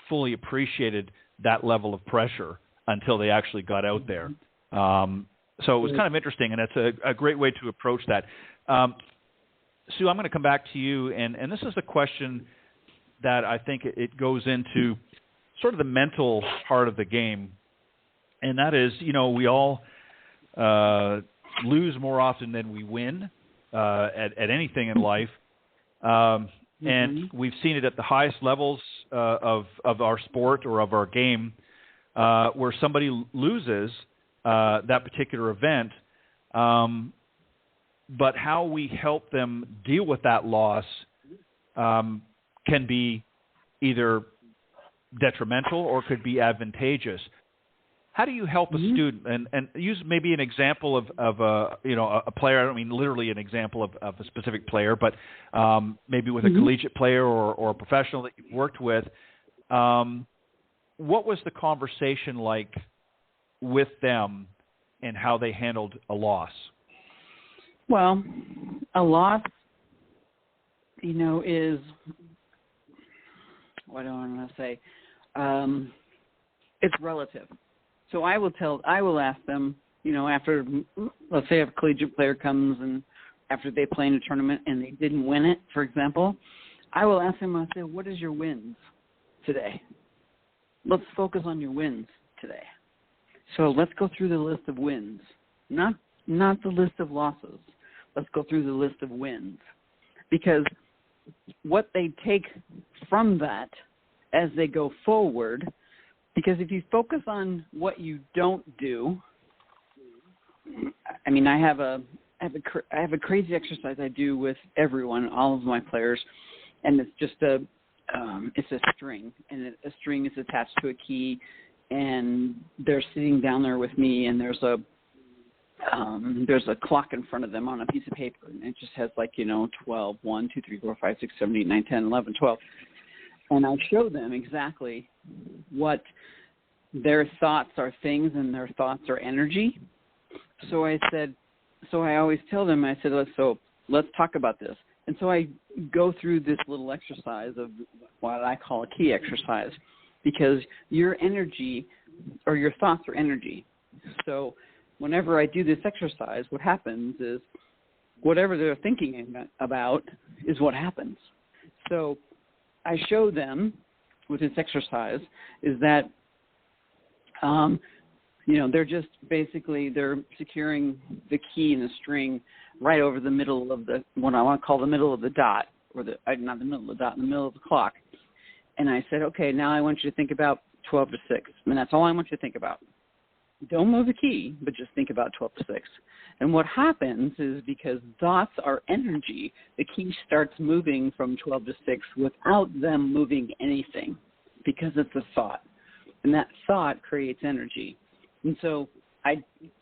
fully appreciated that level of pressure until they actually got out there. So it was kind of interesting, and it's a great way to approach that. Sue, I'm going to come back to you, and this is a question that I think it goes into sort of the mental part of the game, and that is, we all lose more often than we win at anything in life, and we've seen it at the highest levels of our sport or of our game, where somebody loses that particular event, but how we help them deal with that loss can be either detrimental or could be advantageous. How do you help a student, and use maybe an example of a player? I don't mean literally an example of a specific player, but maybe with a collegiate player or a professional that you've worked with. What was the conversation like with them and how they handled a loss? Well, a loss, is, what do I want to say? It's relative. So I will ask them, after, let's say a collegiate player comes and after they play in a tournament and they didn't win it, for example, I will ask them, I'll say, what is your wins today? Let's focus on your wins today. So let's go through the list of wins, not the list of losses. Let's go through the list of wins, because what they take from that as they go forward, because if you focus on what you don't do, I mean, I have a crazy exercise I do with everyone, all of my players, and it's just a string, and a string is attached to a key, and they're sitting down there with me, and there's a clock in front of them on a piece of paper, and it just has 12, 1, 2, 3, 4, 5, 6, 7, 8, 9, 10, 11, 12, and I show them exactly what their thoughts are things and their thoughts are energy. So I always tell them, I said, let's talk about this. And so I go through this little exercise of what I call a key exercise, because your energy or your thoughts are energy. So whenever I do this exercise, what happens is whatever they're thinking about is what happens. So I show them with this exercise is that, they're just basically, they're securing the key in the string right over the middle of what I want to call the middle of the dot, or not the middle of the dot, in the middle of the clock. And I said, okay, now I want you to think about 12 to 6. And that's all I want you to think about. Don't move the key, but just think about 12 to 6. And what happens is, because dots are energy, the key starts moving from 12 to 6 without them moving anything, because it's a thought. And that thought creates energy. And so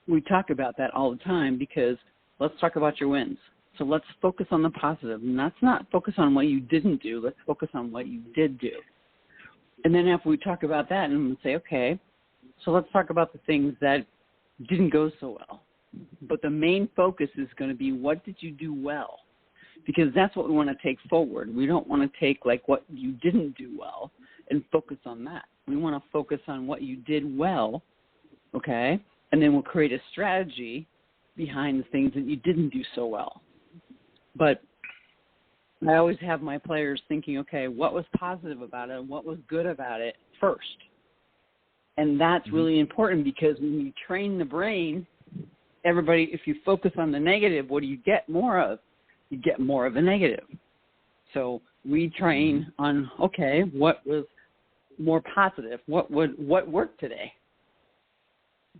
we talk about that all the time, because let's talk about your wins. So let's focus on the positive. And let's not focus on what you didn't do. Let's focus on what you did do. And then after we talk about that, and we say, okay, so let's talk about the things that didn't go so well. But the main focus is going to be, what did you do well? Because that's what we want to take forward. We don't want to take what you didn't do well and focus on that. We want to focus on what you did well, okay? And then we'll create a strategy behind the things that you didn't do so well. But I always have my players thinking, okay, what was positive about it and what was good about it first? And that's really important, because when you train the brain, everybody, if you focus on the negative, what do you get more of? You get more of the negative. So we train on, okay, what was more positive? What worked today?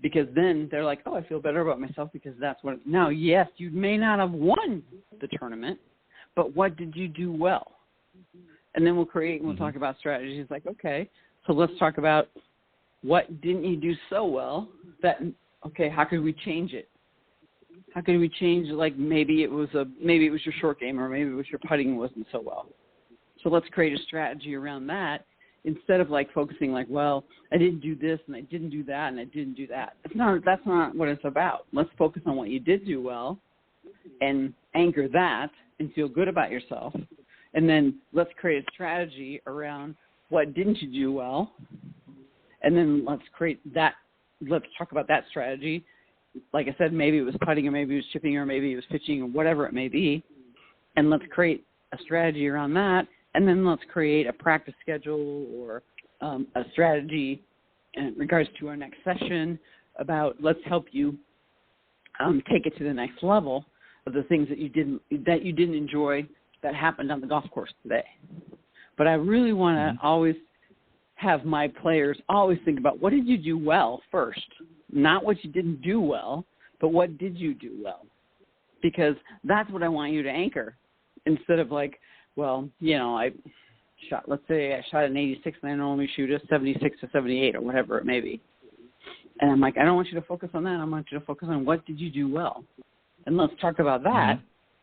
Because then they're like, oh, I feel better about myself because that's what. Now, yes, you may not have won the tournament, but what did you do well? And then we'll talk about strategies. Like, okay, so let's talk about what didn't you do so well that, okay, how could we change it? How could we change, maybe it was your short game, or maybe it was your putting wasn't so well. So let's create a strategy around that, instead of focusing well, I didn't do this and I didn't do that and I didn't do that. That's not what it's about. Let's focus on what you did do well and anchor that and feel good about yourself. And then let's create a strategy around what didn't you do well. And then let's talk about that strategy. Like I said, maybe it was putting, or maybe it was chipping, or maybe it was pitching, or whatever it may be. And let's create a strategy around that. And then let's create a practice schedule or a strategy in regards to our next session about, let's help you take it to the next level of the things that you didn't enjoy that happened on the golf course today. But I really want to always have my players always think about, what did you do well first? Not what you didn't do well, but what did you do well? Because that's what I want you to anchor, instead of I let's say I shot an 86 and I normally shoot a 76 to 78 or whatever it may be. And I'm I don't want you to focus on that. I want you to focus on what did you do well. And let's talk about that,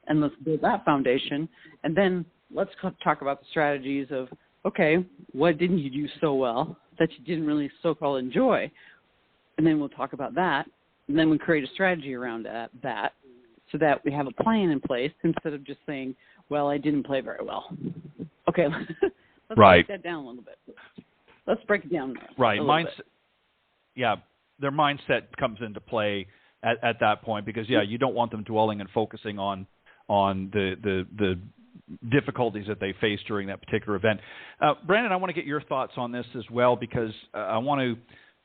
and let's build that foundation. And then let's talk about the strategies of, okay, what didn't you do so well that you didn't really so-called enjoy? And then we'll talk about that. And then we create a strategy around that so that we have a plan in place, instead of just saying, well, I didn't play very well. Okay, let's break that down a little bit. Let's break it down a little bit. Yeah, their mindset comes into play at that point, because, you don't want them dwelling and focusing on the difficulties that they face during that particular event. Brandon, I want to get your thoughts on this as well, because I want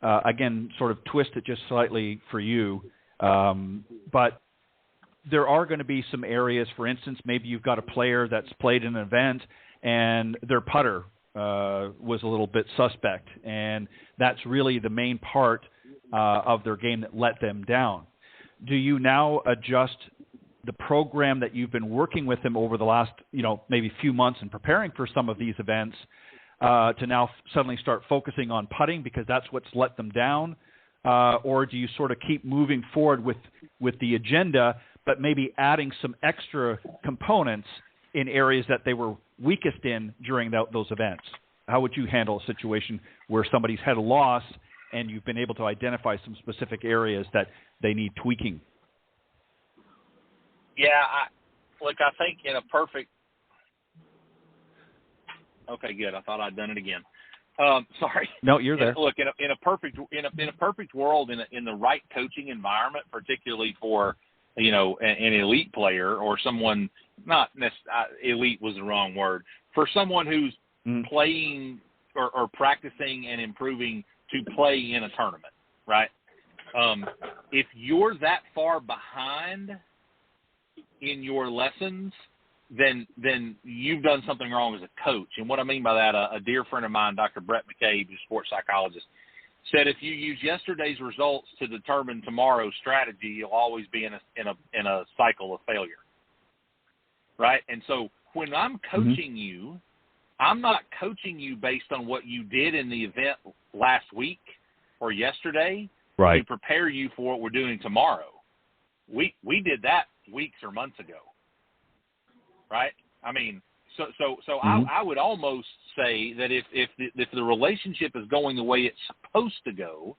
to, again, sort of twist it just slightly for you. But there are going to be some areas, for instance, maybe you've got a player that's played in an event and their putter was a little bit suspect, and that's really the main part of their game that let them down. do you now adjust the program that you've been working with him over the last, maybe few months and preparing for some of these events to now suddenly start focusing on putting because that's what's let them down? Or do you sort of keep moving forward with the agenda, but maybe adding some extra components in areas that they were weakest in during those events? How would you handle a situation where somebody's had a loss and you've been able to identify some specific areas that they need tweaking? Yeah, I think in a perfect. Okay, good. I thought I'd done it again. Sorry. No, you're there. Look, in a perfect world, in the right coaching environment, particularly for an elite player or someone not elite was the wrong word, for someone who's playing or practicing and improving to play in a tournament, right? If you're that far behind in your lessons, then you've done something wrong as a coach. And what I mean by that, a dear friend of mine, Dr. Brett McCabe, who's a sports psychologist, said if you use yesterday's results to determine tomorrow's strategy, you'll always be in a cycle of failure, right? And so when I'm coaching you, I'm not coaching you based on what you did in the event last week or yesterday to prepare you for what we're doing tomorrow. We did that weeks or months ago, right? I mean, so I would almost say that if the relationship is going the way it's supposed to go,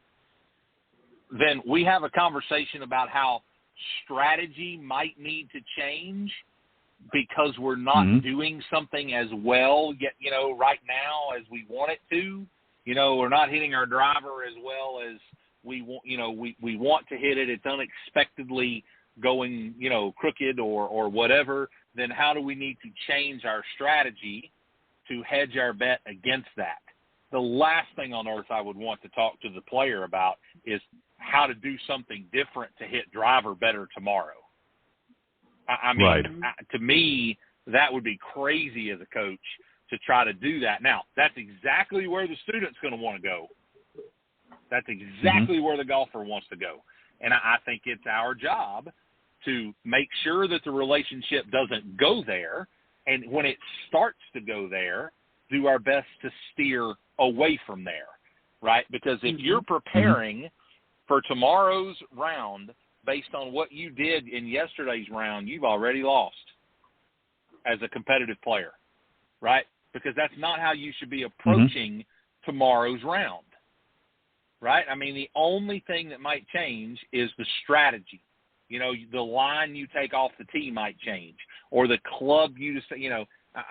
then we have a conversation about how strategy might need to change because we're not doing something as well yet, right now as we want it to. We're not hitting our driver as well as we want. We want to hit it. It's unexpectedly going, crooked or whatever. Then how do we need to change our strategy to hedge our bet against that? The last thing on earth I would want to talk to the player about is how to do something different to hit driver better tomorrow. I mean, to me, that would be crazy as a coach to try to do that. Now, that's exactly where the student's going to want to go. That's exactly where the golfer wants to go. And I think it's our job to make sure that the relationship doesn't go there. And when it starts to go there, do our best to steer away from there, right? Because if you're preparing for tomorrow's round based on what you did in yesterday's round, you've already lost as a competitive player, right? Because that's not how you should be approaching tomorrow's round, right? I mean, the only thing that might change is the strategy. The line you take off the tee might change, or the club you just,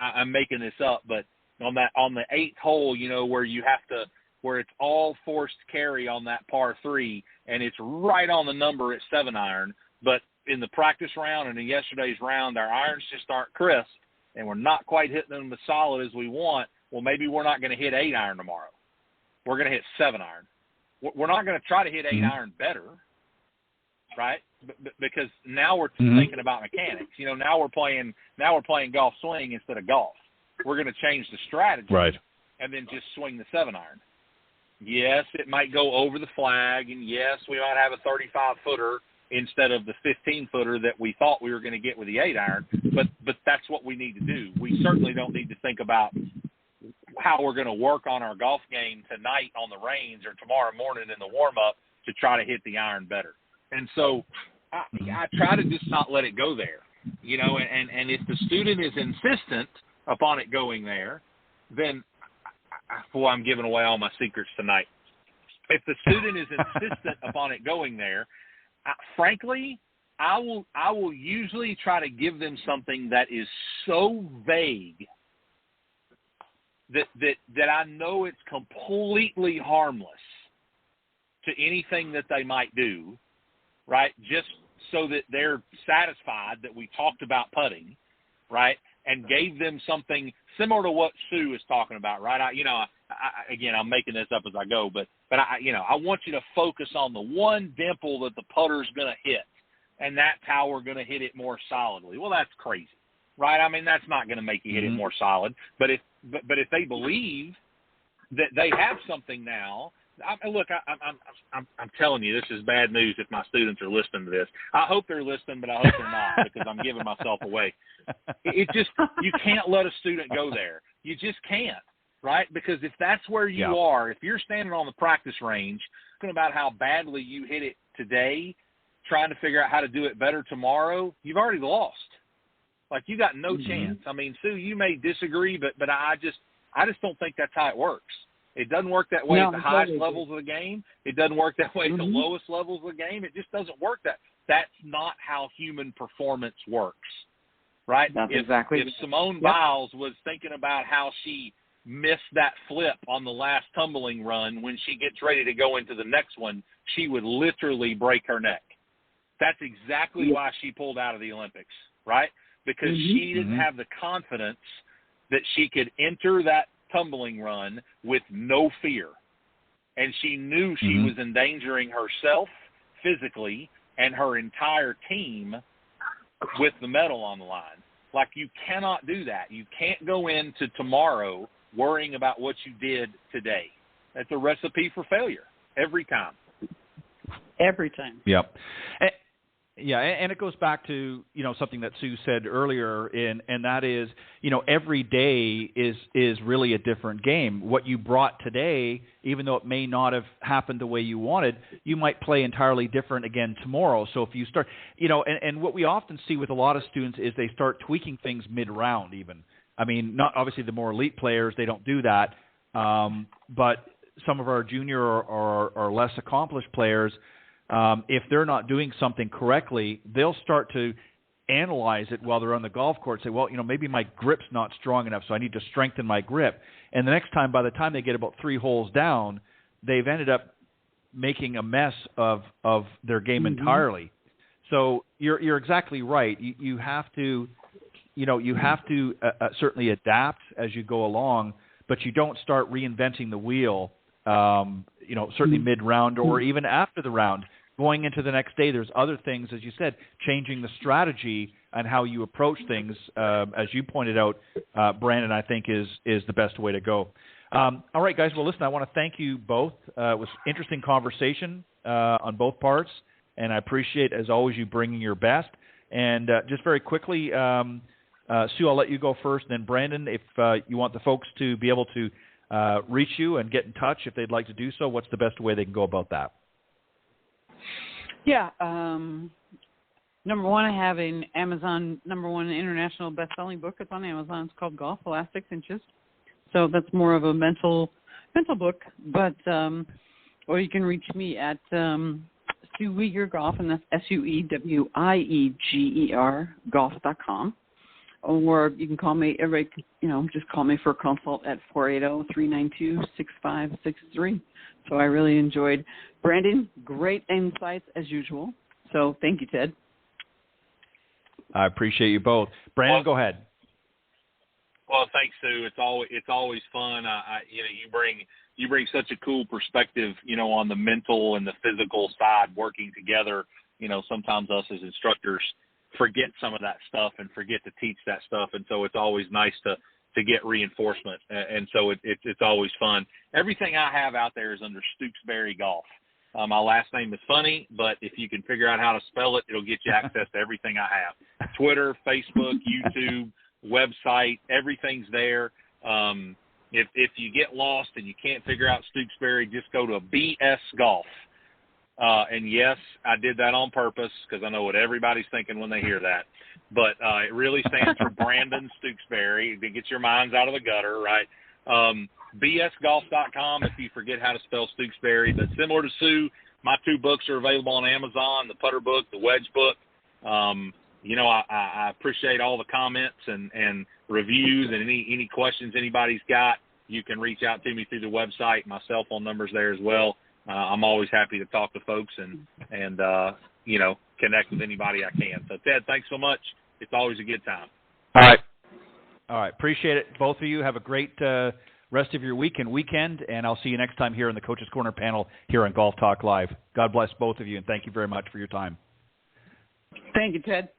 I'm making this up, but on the eighth hole, where it's all forced carry on that par 3, and it's right on the number at 7-iron, but in the practice round and in yesterday's round, our irons just aren't crisp, and we're not quite hitting them as solid as we want. Well, maybe we're not going to hit 8-iron tomorrow. We're going to hit 7-iron. We're not going to try to hit 8-iron better, right? Because now we're thinking about mechanics. Now we're playing golf swing instead of golf. We're going to change the strategy, and then just swing the 7-iron. Yes, it might go over the flag, and yes, we might have a 35-footer instead of the 15-footer that we thought we were going to get with the 8-iron, but that's what we need to do. We certainly don't need to think about how we're going to work on our golf game tonight on the range or tomorrow morning in the warm-up to try to hit the iron better. And so I try to just not let it go there, and if the student is insistent upon it going there, then I'm giving away all my secrets tonight. If the student is insistent upon it going there, frankly, I will usually try to give them something that is so vague that I know it's completely harmless to anything that they might do, right? Just so that they're satisfied that we talked about putting, right? And gave them something similar to what Sue is talking about, right? Again, I'm making this up as I go, but I want you to focus on the one dimple that the putter's going to hit, and that's how we're going to hit it more solidly. Well, that's crazy, right? I mean, that's not going to make you hit it more solid. But if they believe that they have something now I'm telling you, this is bad news if my students are listening to this. I hope they're listening, but I hope they're not because I'm giving myself away. You can't let a student go there. You just can't, right? Because if that's where you are, if you're standing on the practice range talking about how badly you hit it today, trying to figure out how to do it better tomorrow, you've already lost. Like, you got no chance. I mean, Sue, you may disagree, but I just don't think that's how it works. It doesn't work that way at the highest levels of the game. It doesn't work that way at the lowest levels of the game. It just doesn't work that. That's not how human performance works, right? If Simone Biles was thinking about how she missed that flip on the last tumbling run, when she gets ready to go into the next one, she would literally break her neck. That's exactly why she pulled out of the Olympics, right? Because she didn't have the confidence that she could enter that tumbling run with no fear. And she knew she was endangering herself physically and her entire team with the medal on the line. Like, you cannot do that. You can't go into tomorrow worrying about what you did today. That's a recipe for failure every time. Every time. Yep. And it goes back to, something that Sue said earlier, and that is, every day is really a different game. What you brought today, even though it may not have happened the way you wanted, you might play entirely different again tomorrow. So if you start, and what we often see with a lot of students is they start tweaking things mid-round even. I mean, not obviously the more elite players, they don't do that, but some of our junior or less accomplished players, if they're not doing something correctly, they'll start to analyze it while they're on the golf course. Say, well, maybe my grip's not strong enough, so I need to strengthen my grip. And the next time, by the time they get about 3 holes down, they've ended up making a mess of their game entirely. So you're exactly right. You have to, certainly adapt as you go along, but you don't start reinventing the wheel. Certainly mid-round or even after the round. Going into the next day, there's other things, as you said, changing the strategy and how you approach things, as you pointed out, Brandon, I think is the best way to go. All right, guys. Well, listen, I want to thank you both. It was an interesting conversation on both parts, and I appreciate, as always, you bringing your best. And just very quickly, Sue, I'll let you go first. Then, Brandon, if you want the folks to be able to reach you and get in touch if they'd like to do so, what's the best way they can go about that? Yeah. Number one, I have an Amazon #1 international best-selling book. It's on Amazon. It's called Golf, The Last 6 Inches. So that's more of a mental book. But or you can reach me at Sue Weger Golf, and that's SUEWIEGER golf.com. Or you can call me, just call me for a consult at 480-392-6563. So I really enjoyed. Brandon, great insights as usual. So thank you, Ted. I appreciate you both. Brandon, go ahead. Well, thanks, Sue. It's always fun. You bring such a cool perspective, on the mental and the physical side working together. Sometimes us as instructors forget some of that stuff and forget to teach that stuff, and so it's always nice to get reinforcement, and so it's always fun. Everything I have out there is under Stooksbury Golf. My last name is funny, but if you can figure out how to spell it, it'll get you access to everything I have. Twitter, Facebook, YouTube, website, everything's there. If you get lost and you can't figure out Stooksbury, just go to BS Golf. And yes, I did that on purpose because I know what everybody's thinking when they hear that. But it really stands for Brandon Stooksbury. To get your minds out of the gutter, right? BSGolf.com if you forget how to spell Stooksbury. But similar to Sue, my 2 books are available on Amazon, the putter book, the wedge book. I appreciate all the comments and reviews and any questions anybody's got. You can reach out to me through the website. My cell phone number's there as well. I'm always happy to talk to folks and connect with anybody I can. So, Ted, thanks so much. It's always a good time. All right. Appreciate it. Both of you have a great rest of your week and weekend, and I'll see you next time here in the Coach's Corner panel here on Golf Talk Live. God bless both of you, and thank you very much for your time. Thank you, Ted.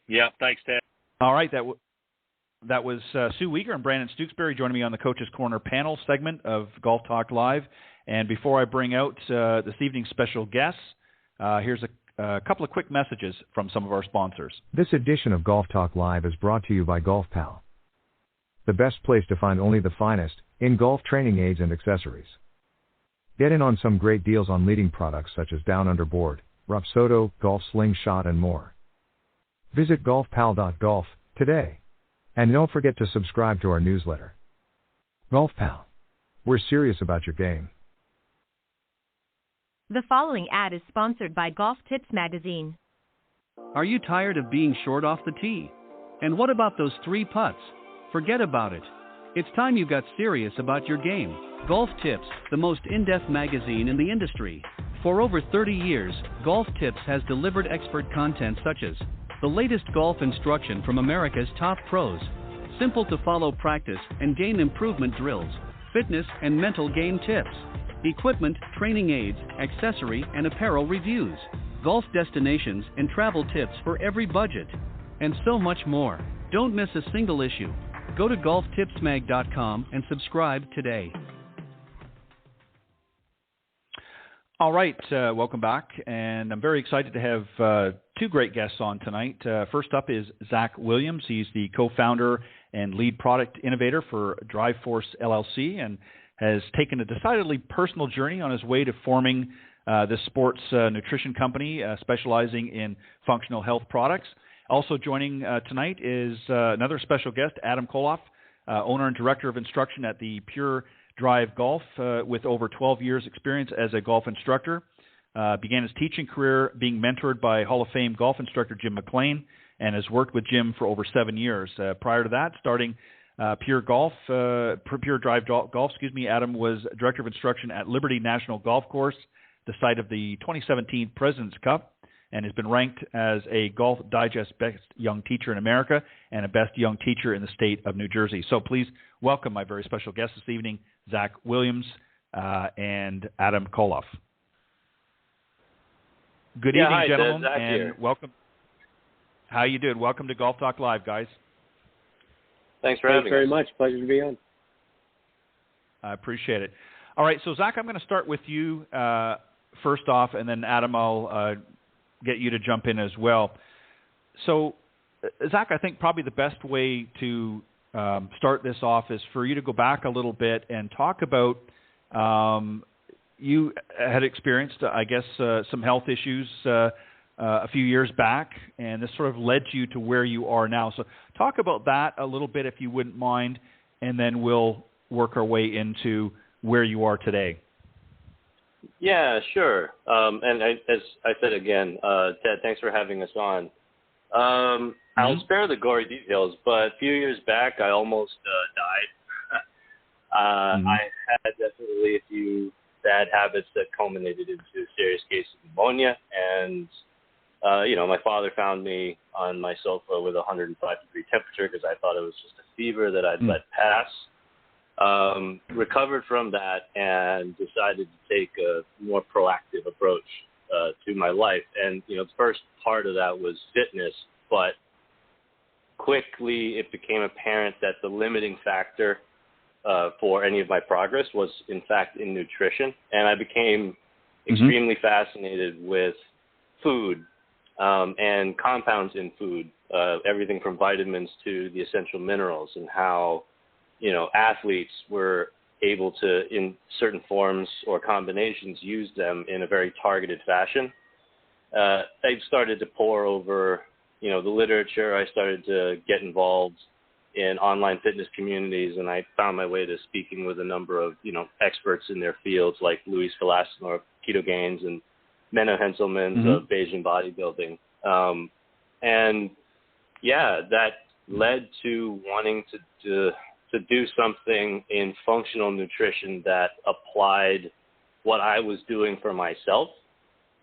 Yeah, thanks, Ted. All right. That was Sue Weger and Brandon Stooksbury joining me on the Coach's Corner panel segment of Golf Talk Live. And before I bring out this evening's special guests, here's a couple of quick messages from some of our sponsors. This edition of Golf Talk Live is brought to you by Golf Pal, the best place to find only the finest in golf training aids and accessories. Get in on some great deals on leading products such as Down Underboard, Rapsodo, Golf Slingshot, and more. Visit golfpal.golf today. And don't forget to subscribe to our newsletter. Golf Pal. We're serious about your game. The following ad is sponsored by Golf Tips Magazine. Are you tired of being short off the tee? And what about those 3 putts? Forget about it. It's time you got serious about your game. Golf Tips, the most in-depth magazine in the industry. For over 30 years, Golf Tips has delivered expert content such as the latest golf instruction from America's top pros, simple-to-follow practice and game improvement drills, fitness and mental game tips, equipment, training aids, accessory and apparel reviews, golf destinations and travel tips for every budget, and so much more. Don't miss a single issue. Go to golftipsmag.com and subscribe today. All right, welcome back, and I'm very excited to have 2 great guests on tonight. First up is Zach Williams. He's the co-founder and lead product innovator for DriveForce LLC and has taken a decidedly personal journey on his way to forming this sports nutrition company specializing in functional health products. Also joining tonight is another special guest, Adam Kolloff, owner and director of instruction at the Pure Drive Golf with over 12 years experience as a golf instructor. Began his teaching career being mentored by Hall of Fame golf instructor Jim McLean and has worked with Jim for over 7 years. Prior to that, starting Pure Drive Golf, Adam was director of instruction at Liberty National Golf Course, the site of the 2017 President's Cup, and has been ranked as a Golf Digest Best Young Teacher in America and a Best Young Teacher in the state of New Jersey. So please welcome my very special guests this evening, Zach Williams and Adam Kolloff. Good evening, hi, gentlemen, Zach and here. welcome. How you doing? Welcome to Golf Talk Live, guys. Thanks for having us. very much. Pleasure to be on. I appreciate it. All right, so Zach, I'm going to start with you first off, and then Adam, I'll get you to jump in as well. So, Zach, I think probably the best way to start this off is for you to go back a little bit and talk about you had experienced, I guess, some health issues a few years back, and this sort of led you to where you are now. So talk about that a little bit, if you wouldn't mind, and then we'll work our way into where you are today. Yeah, sure. And as I said again, Ted, thanks for having us on. I'll spare the gory details, but a few years back, I almost died. I had definitely a few bad habits that culminated into a serious case of pneumonia, and my father found me on my sofa with a 105-degree temperature because I thought it was just a fever that I'd let pass. Recovered from that and decided to take a more proactive approach to my life. And, the first part of that was fitness, but quickly it became apparent that the limiting factor for any of my progress was, in fact, in nutrition. And I became extremely fascinated with food and compounds in food, everything from vitamins to the essential minerals, and how athletes were able to, in certain forms or combinations, use them in a very targeted fashion. I started to pore over, the literature. I started to get involved in online fitness communities, and I found my way to speaking with a number of, experts in their fields, like Louis Galassinor of Keto Gains and Menno Henselmans of Bayesian bodybuilding. That led to wanting to do something in functional nutrition that applied what I was doing for myself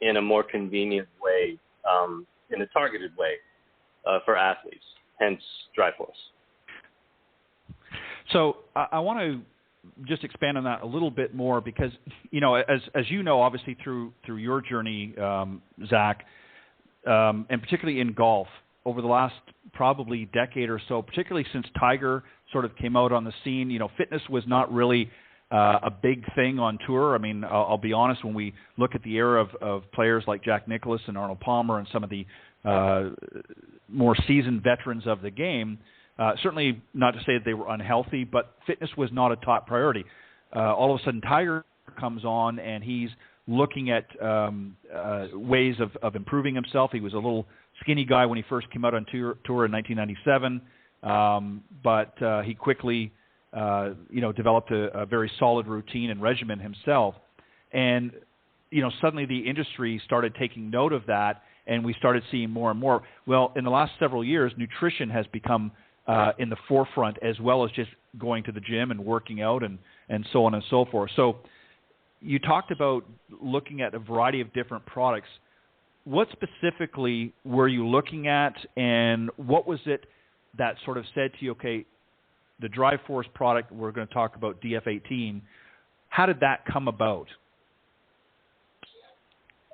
in a more convenient way, in a targeted way for athletes, hence DriveForce. So I want to just expand on that a little bit more because, as you know, obviously through your journey, Zach, and particularly in golf, over the last probably decade or so, particularly since Tiger sort of came out on the scene, fitness was not really a big thing on tour. I mean, I'll be honest, when we look at the era of players like Jack Nicklaus and Arnold Palmer and some of the more seasoned veterans of the game, certainly not to say that they were unhealthy, but fitness was not a top priority. All of a sudden, Tiger comes on, and he's looking at ways of improving himself. He was a little skinny guy when he first came out on tour in 1997, but he quickly developed a very solid routine and regimen himself. And, suddenly the industry started taking note of that, and we started seeing more and more. Well, in the last several years, nutrition has become in the forefront, as well as just going to the gym and working out and so on and so forth. So you talked about looking at a variety of different products. What specifically were you looking at, and what was it that sort of said to you, okay, the DriveForce product, we're going to talk about DF18, how did that come about?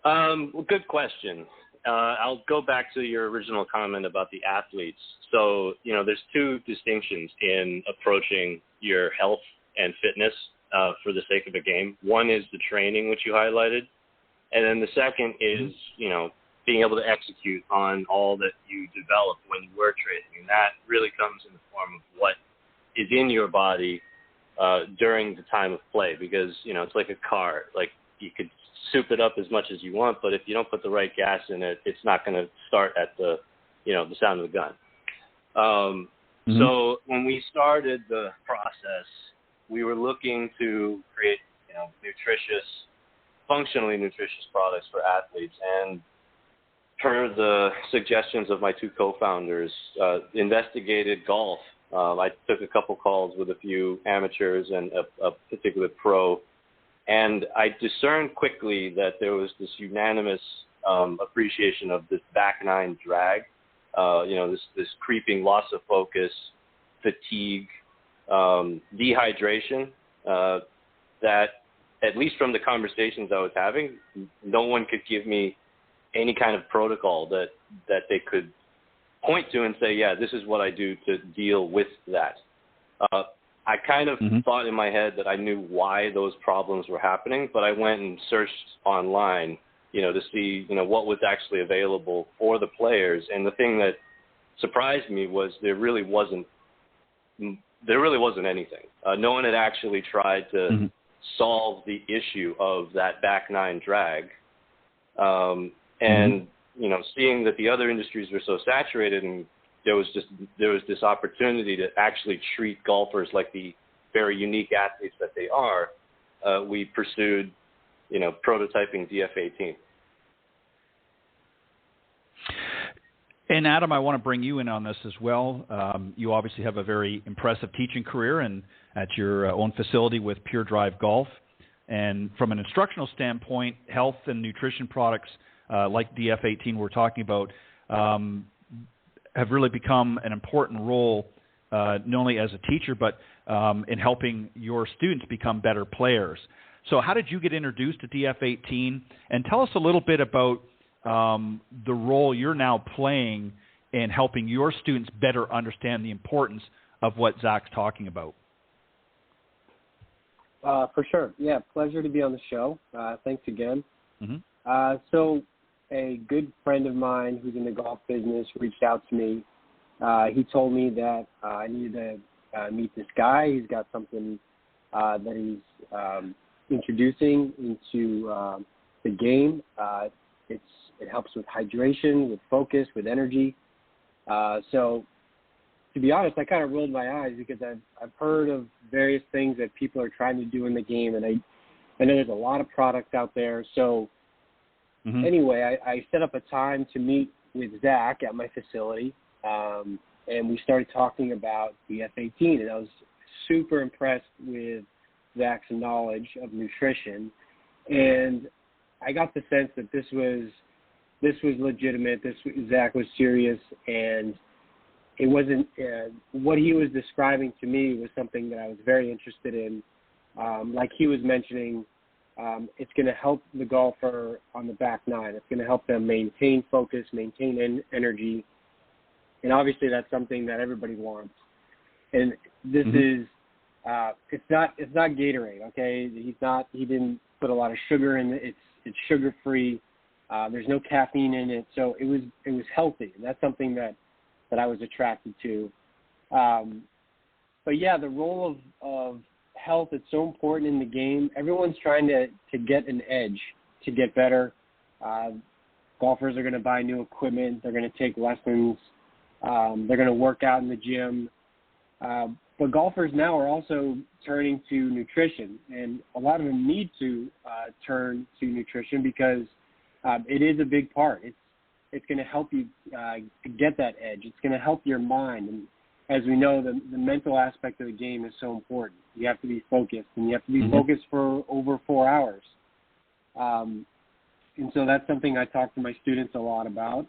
Well, good question. I'll go back to your original comment about the athletes. So, there's two distinctions in approaching your health and fitness for the sake of a game. One is the training, which you highlighted. And then the second is, being able to execute on all that you develop when you were training. And that really comes in the form of what is in your body during the time of play. Because, it's like a car. Like, you could soup it up as much as you want, but if you don't put the right gas in it, it's not going to start at the sound of the gun. So when we started the process, we were looking to create, functionally nutritious products for athletes. And per the suggestions of my two co-founders, investigated golf. I took a couple calls with a few amateurs and a particular pro, and I discerned quickly that there was this unanimous appreciation of this back nine drag, this creeping loss of focus, fatigue, dehydration, that at least from the conversations I was having, no one could give me any kind of protocol that they could point to and say, yeah, this is what I do to deal with that. I kind of thought in my head that I knew why those problems were happening, but I went and searched online, to see, what was actually available for the players. And the thing that surprised me was there really wasn't anything. No one had actually tried to solve the issue of that back nine drag. And, seeing that the other industries were so saturated, and there was this opportunity to actually treat golfers like the very unique athletes that they are, we pursued, prototyping DF18. And Adam, I want to bring you in on this as well. You obviously have a very impressive teaching career and at your own facility with Pure Drive Golf. And from an instructional standpoint, health and nutrition products like DF18 we're talking about have really become an important role, not only as a teacher, but in helping your students become better players. So how did you get introduced to DF18? And tell us a little bit about the role you're now playing in helping your students better understand the importance of what Zach's talking about. For sure. Yeah, pleasure to be on the show. Thanks again. So a good friend of mine who's in the golf business reached out to me. He told me that I needed to meet this guy. He's got something that he's introducing into the game. It helps with hydration, with focus, with energy. So to be honest, I kind of rolled my eyes because I've heard of various things that people are trying to do in the game, and I know there's a lot of products out there. So anyway, I set up a time to meet with Zach at my facility, and we started talking about the F18, and I was super impressed with Zach's knowledge of nutrition, and I got the sense that this was legitimate. Zach was serious, and it wasn't what he was describing to me was something that I was very interested in. Like he was mentioning, it's going to help the golfer on the back nine. It's going to help them maintain focus, maintain energy, and obviously that's something that everybody wants. And this is it's not Gatorade, okay? He didn't put a lot of sugar in it. It's sugar free. There's no caffeine in it, so it was healthy. And that's something that I was attracted to. But yeah, the role of health is so important in the game. Everyone's trying to get an edge, to get better. Golfers are going to buy new equipment. They're going to take lessons. They're going to work out in the gym. But golfers now are also turning to nutrition, and a lot of them need to turn to nutrition because it is a big part. It's going to help you to get that edge. It's going to help your mind. And as we know, the mental aspect of the game is so important. You have to be focused, and you have to be focused for over 4 hours. And so that's something I talk to my students a lot about.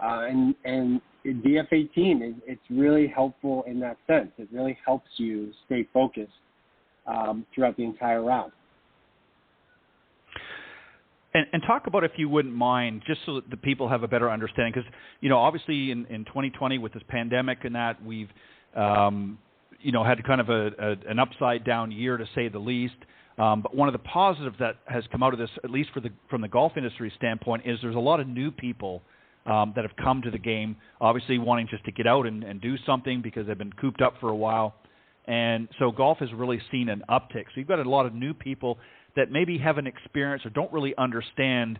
And DF18, it's really helpful in that sense. It really helps you stay focused throughout the entire round. And talk about, if you wouldn't mind, just so that the people have a better understanding, because, obviously in 2020 with this pandemic and that, we've, had kind of an upside-down year, to say the least. But one of the positives that has come out of this, at least from the golf industry standpoint, is there's a lot of new people that have come to the game, obviously wanting just to get out and do something because they've been cooped up for a while. And so golf has really seen an uptick. So you've got a lot of new people that maybe haven't experienced or don't really understand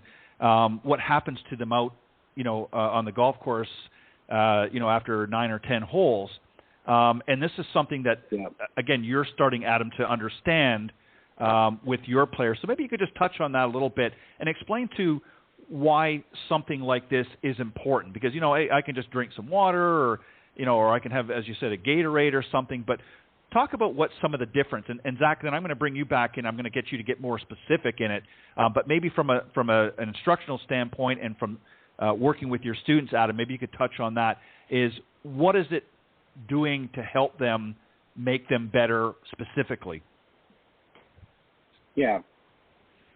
what happens to them out, on the golf course, after 9 or 10 holes. And this is something that, again, you're starting, Adam, to understand with your players. So maybe you could just touch on that a little bit and explain to why something like this is important. Because, I can just drink some water or I can have, as you said, a Gatorade or something. But talk about what some of the difference. And Zach, then I'm going to bring you back in. I'm going to get you to get more specific in it. But maybe from an instructional standpoint and from working with your students, Adam, maybe you could touch on that. Is what is it doing to help them make them better specifically? Yeah.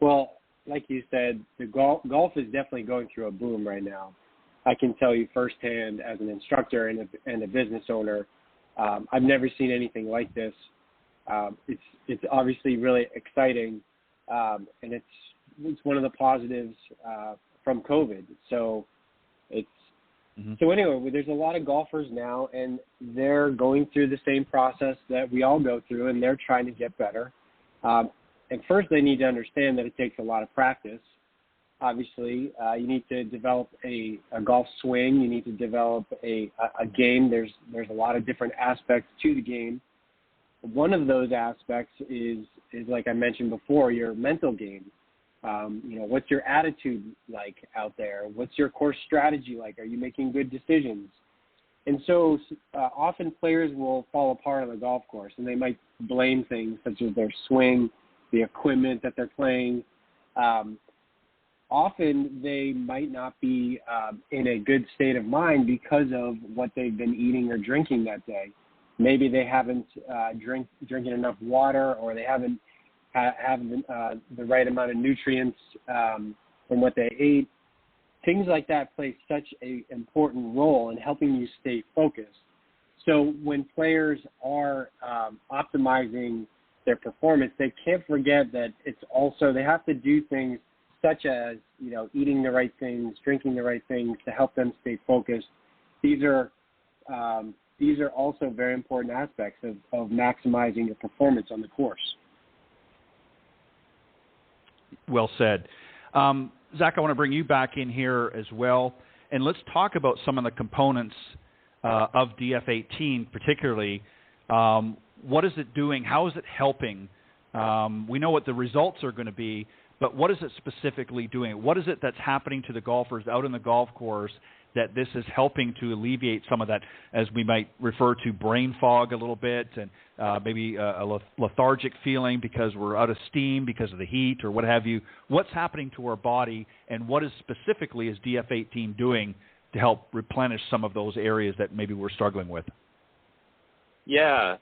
Well, like you said, the golf is definitely going through a boom right now. I can tell you firsthand as an instructor and a business owner, I've never seen anything like this. It's obviously really exciting, and it's one of the positives from COVID. So so anyway, there's a lot of golfers now, and they're going through the same process that we all go through, and they're trying to get better. And first, they need to understand that it takes a lot of practice. Obviously, you need to develop a golf swing. You need to develop a game. There's a lot of different aspects to the game. One of those aspects is like I mentioned before, your mental game. What's your attitude like out there? What's your course strategy like? Are you making good decisions? And so often players will fall apart on the golf course, and they might blame things such as their swing, the equipment that they're playing. Often they might not be in a good state of mind because of what they've been eating or drinking that day. Maybe they haven't drinking enough water, or they haven't the right amount of nutrients from what they ate. Things like that play such an important role in helping you stay focused. So when players are optimizing their performance, they can't forget that it's also, they have to do things such as, eating the right things, drinking the right things to help them stay focused. These are also very important aspects of maximizing your performance on the course. Well said. Zach, I want to bring you back in here as well, and let's talk about some of the components of DF18 particularly. What is it doing? How is it helping? We know what the results are going to be, but what is it specifically doing? What is it that's happening to the golfers out in the golf course that this is helping to alleviate some of that, as we might refer to, brain fog a little bit, and maybe a lethargic feeling because we're out of steam because of the heat or what have you? What's happening to our body, and what is specifically is DF18 doing to help replenish some of those areas that maybe we're struggling with? Yeah,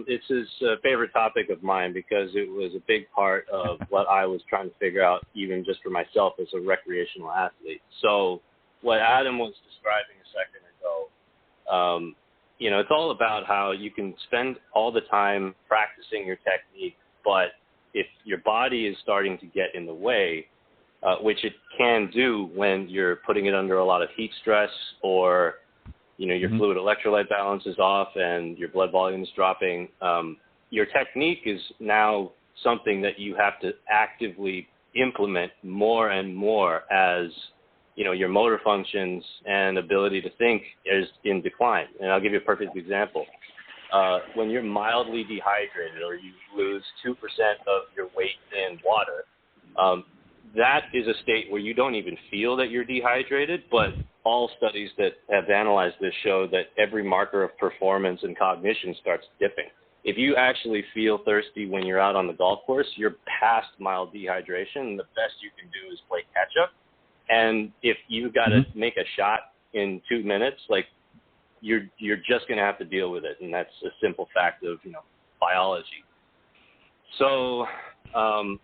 it's his favorite topic of mine because it was a big part of what I was trying to figure out, even just for myself as a recreational athlete. So what Adam was describing a second ago, it's all about how you can spend all the time practicing your technique, but if your body is starting to get in the way, which it can do when you're putting it under a lot of heat stress, or your fluid electrolyte balance is off and your blood volume is dropping, your technique is now something that you have to actively implement more and more as your motor functions and ability to think is in decline. And I'll give you a perfect example. When you're mildly dehydrated, or you lose 2% of your weight in water, that is a state where you don't even feel that you're dehydrated, but all studies that have analyzed this show that every marker of performance and cognition starts dipping. If you actually feel thirsty when you're out on the golf course, you're past mild dehydration, and the best you can do is play catch up. And if you got to make a shot in 2 minutes, you're just going to have to deal with it, and that's a simple fact of biology. So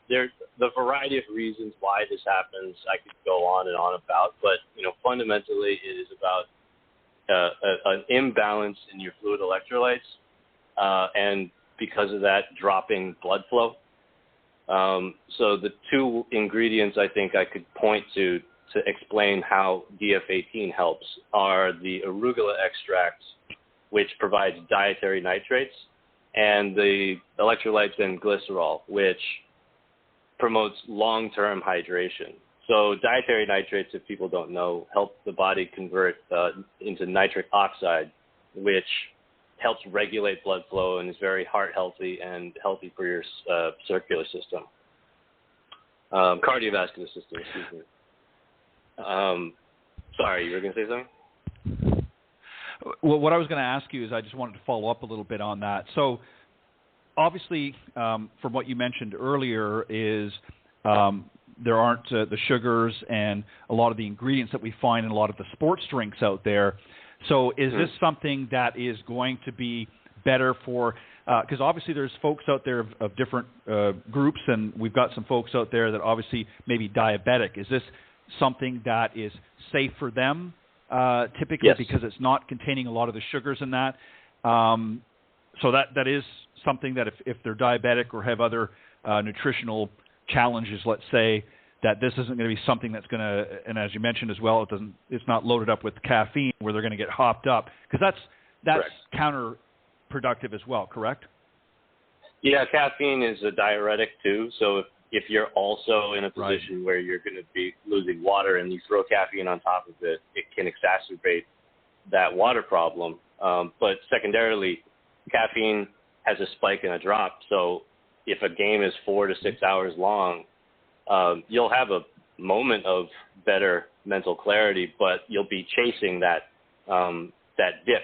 there's the variety of reasons why this happens. I could go on and on about, but fundamentally it is about an imbalance in your fluid electrolytes, and because of that, dropping blood flow. So the two ingredients I think I could point to explain how DF18 helps are the arugula extract, which provides dietary nitrates, and the electrolytes and glycerol, which promotes long-term hydration. So dietary nitrates, if people don't know, help the body convert into nitric oxide, which helps regulate blood flow and is very heart healthy and healthy for your circular system, cardiovascular system, excuse me. Sorry, you were going to say something? Well, what I was going to ask you is I just wanted to follow up a little bit on that. So obviously, from what you mentioned earlier is there aren't the sugars and a lot of the ingredients that we find in a lot of the sports drinks out there. So is this something that is going to be better for because obviously there's folks out there of different groups, and we've got some folks out there that obviously may be diabetic. Is this something that is safe for them typically because it's not containing a lot of the sugars in that? So that is something that if they're diabetic or have other nutritional challenges, let's say, that this isn't going to be something that's going to, and as you mentioned as well, it's not loaded up with caffeine where they're going to get hopped up, because that's counterproductive as well, correct? Yeah, caffeine is a diuretic too, so if you're also in a position where you're going to be losing water and you throw caffeine on top of it, it can exacerbate that water problem. But secondarily, caffeine has a spike and a drop. So if a game is 4 to 6 hours long, you'll have a moment of better mental clarity, but you'll be chasing that dip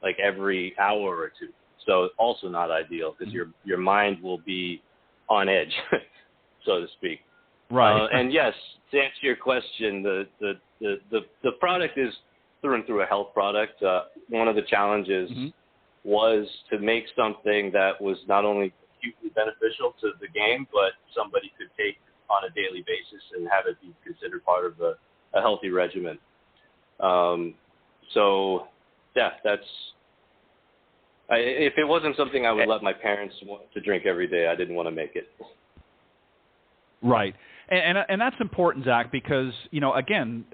like every hour or two. So also not ideal, because your mind will be on edge, so to speak. Right. And yes, to answer your question, the product is through and through a health product. One of the challenges was to make something that was not only acutely beneficial to the game, but somebody could take on a daily basis and have it be considered part of a healthy regimen. So, yeah, if it wasn't something I would let my parents want to drink every day, I didn't want to make it. Right. And that's important, Zach, because, again,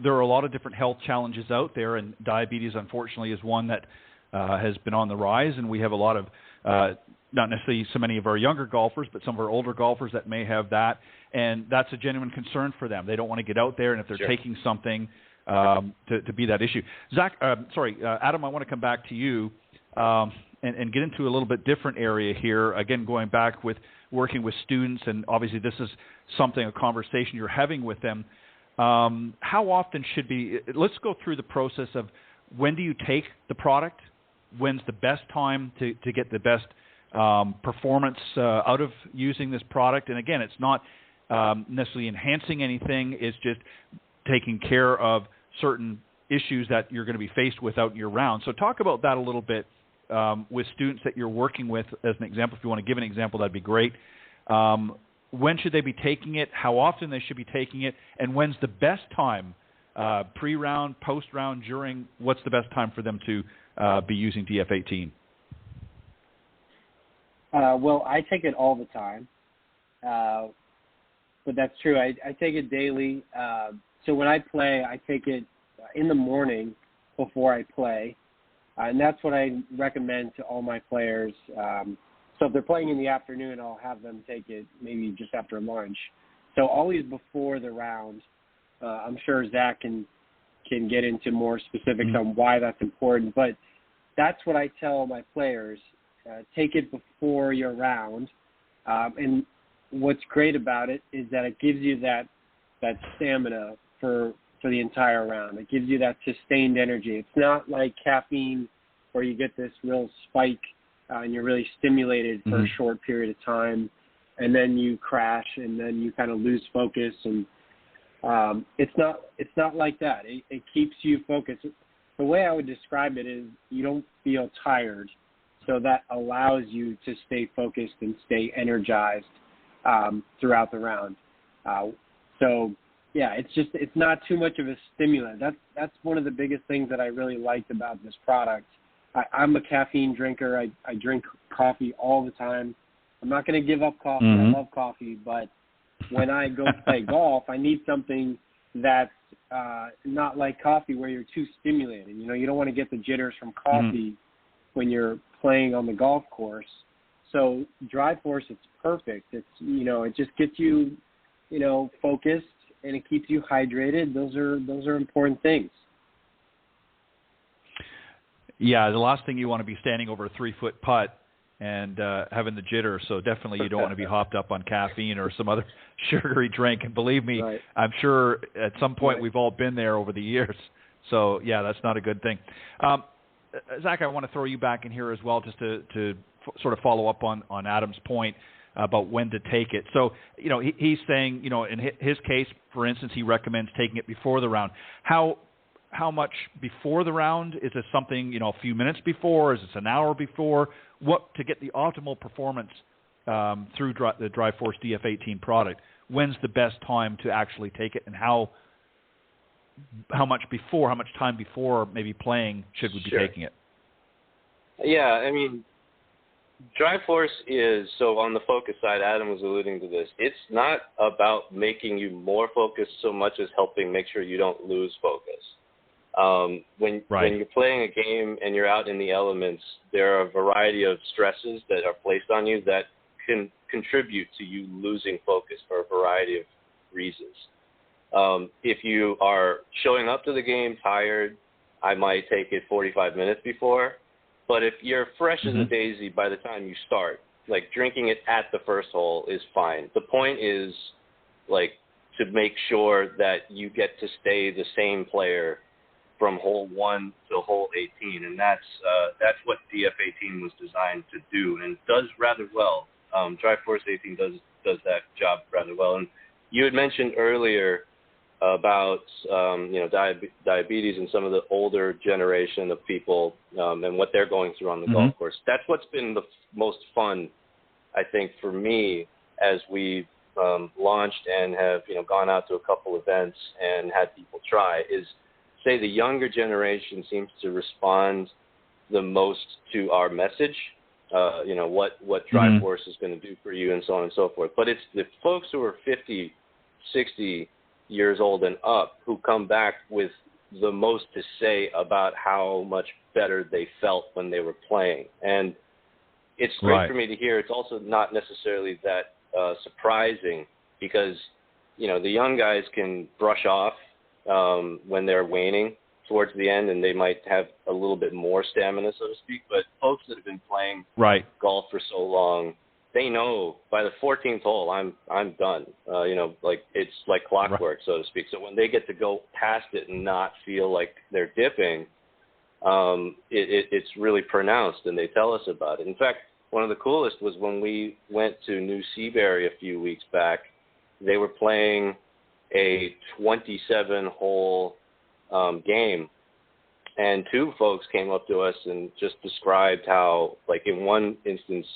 there are a lot of different health challenges out there, and diabetes, unfortunately, is one that has been on the rise, and we have a lot of, not necessarily so many of our younger golfers, but some of our older golfers that may have that, and that's a genuine concern for them. They don't want to get out there, and if they're taking something to be that issue. Zach, Adam, I want to come back to you and get into a little bit different area here, again, going back with working with students, and obviously this is a conversation you're having with them. How often let's go through the process of when do you take the product, when's the best time to get the best performance out of using this product, and again, it's not necessarily enhancing anything, it's just taking care of certain issues that you're going to be faced with out year round. So talk about that a little bit with students that you're working with as an example. If you want to give an example, that'd be great. When should they be taking it, how often they should be taking it, and when's the best time pre-round, post-round, during? What's the best time for them to be using DF18? Well, I take it all the time, but that's true. I take it daily. So when I play, I take it in the morning before I play, and that's what I recommend to all my players. So if they're playing in the afternoon, I'll have them take it maybe just after lunch. So always before the round. I'm sure Zach can get into more specifics on why that's important, but that's what I tell my players. Take it before your round, and what's great about it is that it gives you that stamina for the entire round. It gives you that sustained energy. It's not like caffeine where you get this real spike and you're really stimulated for a short period of time, and then you crash and then you kind of lose focus. And it's not like that. It keeps you focused. The way I would describe it is you don't feel tired, so that allows you to stay focused and stay energized throughout the round. So yeah, it's not too much of a stimulant. That's one of the biggest things that I really liked about this product. I'm a caffeine drinker. I drink coffee all the time. I'm not going to give up coffee. I love coffee, but when I go play golf, I need something that's not like coffee where you're too stimulated. You don't want to get the jitters from coffee when you're playing on the golf course. So DriveForce, it's perfect. It's it just gets you focused, and it keeps you hydrated. Those are important things. Yeah, the last thing you want to be standing over a 3-foot putt and having the jitter. So definitely you don't want to be hopped up on caffeine or some other sugary drink. And believe me, I'm sure at some point we've all been there over the years. So yeah, that's not a good thing. Zach, I want to throw you back in here as well, just to sort of follow up on Adam's point about when to take it. So, he's saying, in his case, for instance, he recommends taking it before the round. How much before the round? Is it something, a few minutes before? Is it an hour before? What to get the optimal performance through the DriveForce DF18 product? When's the best time to actually take it, and how much time before maybe playing should we be taking it? Yeah, I mean, DriveForce is, so on the focus side, Adam was alluding to this, it's not about making you more focused so much as helping make sure you don't lose focus. When you're playing a game and you're out in the elements, there are a variety of stresses that are placed on you that can contribute to you losing focus for a variety of reasons. If you are showing up to the game tired, I might take it 45 minutes before. But if you're fresh as a daisy by the time you start, like drinking it at the first hole is fine. The point is, to make sure that you get to stay the same player from hole 1 to hole 18, and that's what DF18 was designed to do, and it does rather well. DriveForce 18 does that job rather well. And you had mentioned earlier about diabetes and some of the older generation of people and what they're going through on the golf course. That's what's been the most fun, I think, for me as we've launched and have gone out to a couple events and had people try, is say the younger generation seems to respond the most to our message, what DriveForce is going to do for you and so on and so forth. But it's the folks who are 50, 60 years old and up who come back with the most to say about how much better they felt when they were playing. And it's great for me to hear. It's also not necessarily that surprising because, the young guys can brush off when they're waning towards the end, and they might have a little bit more stamina, so to speak. But folks that have been playing golf for so long, they know by the 14th hole, I'm done. It's like clockwork, so to speak. So when they get to go past it and not feel like they're dipping, it's really pronounced, and they tell us about it. In fact, one of the coolest was when we went to New Seabury a few weeks back. They were playing a 27-hole game, and two folks came up to us and just described how, in one instance,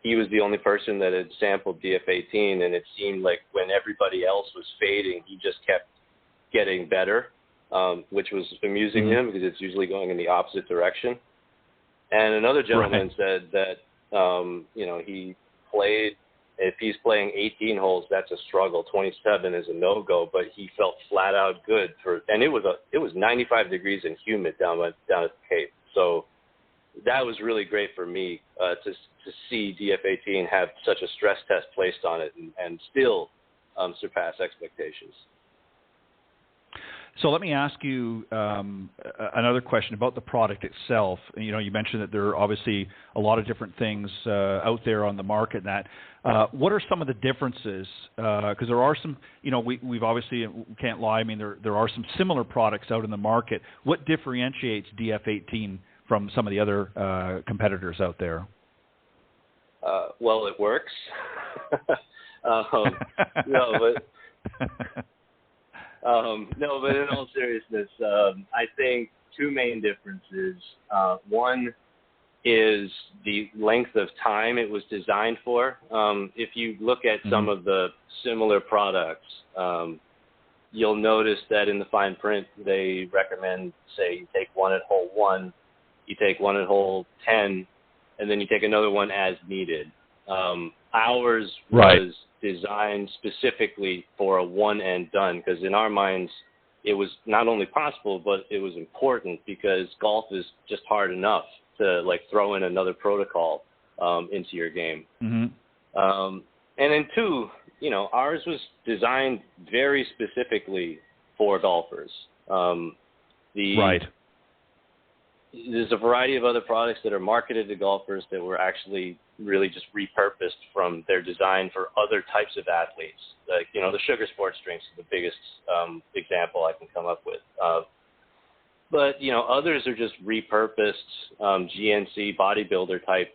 he was the only person that had sampled DF18, and it seemed like when everybody else was fading, he just kept getting better. which was amusing to him because it's usually going in the opposite direction. And another gentleman said that, he played, if he's playing 18 holes, that's a struggle. 27 is a no-go, but he felt flat out good and it was 95 degrees and humid down at the Cape. So that was really great for me to see DF-18 have such a stress test placed on it and still surpass expectations. So let me ask you another question about the product itself. You mentioned that there are obviously a lot of different things out there on the market. What are some of the differences? Because there are some, we've obviously can't lie. I mean, there are some similar products out in the market. What differentiates DF-18 from some of the other competitors out there? Well, it works. No, but in all seriousness, I think two main differences. One is the length of time it was designed for. If you look at some of the similar products, you'll notice that in the fine print they recommend, say, you take one at hole 1, you take one at hole 10, and then you take another one as needed. Ours was designed specifically for a one and done, because in our minds it was not only possible, but it was important, because golf is just hard enough to throw in another protocol into your game. And then two, ours was designed very specifically for golfers. There's a variety of other products that are marketed to golfers that were actually really just repurposed from their design for other types of athletes. The sugar sports drinks is the biggest example I can come up with. But others are just repurposed GNC bodybuilder type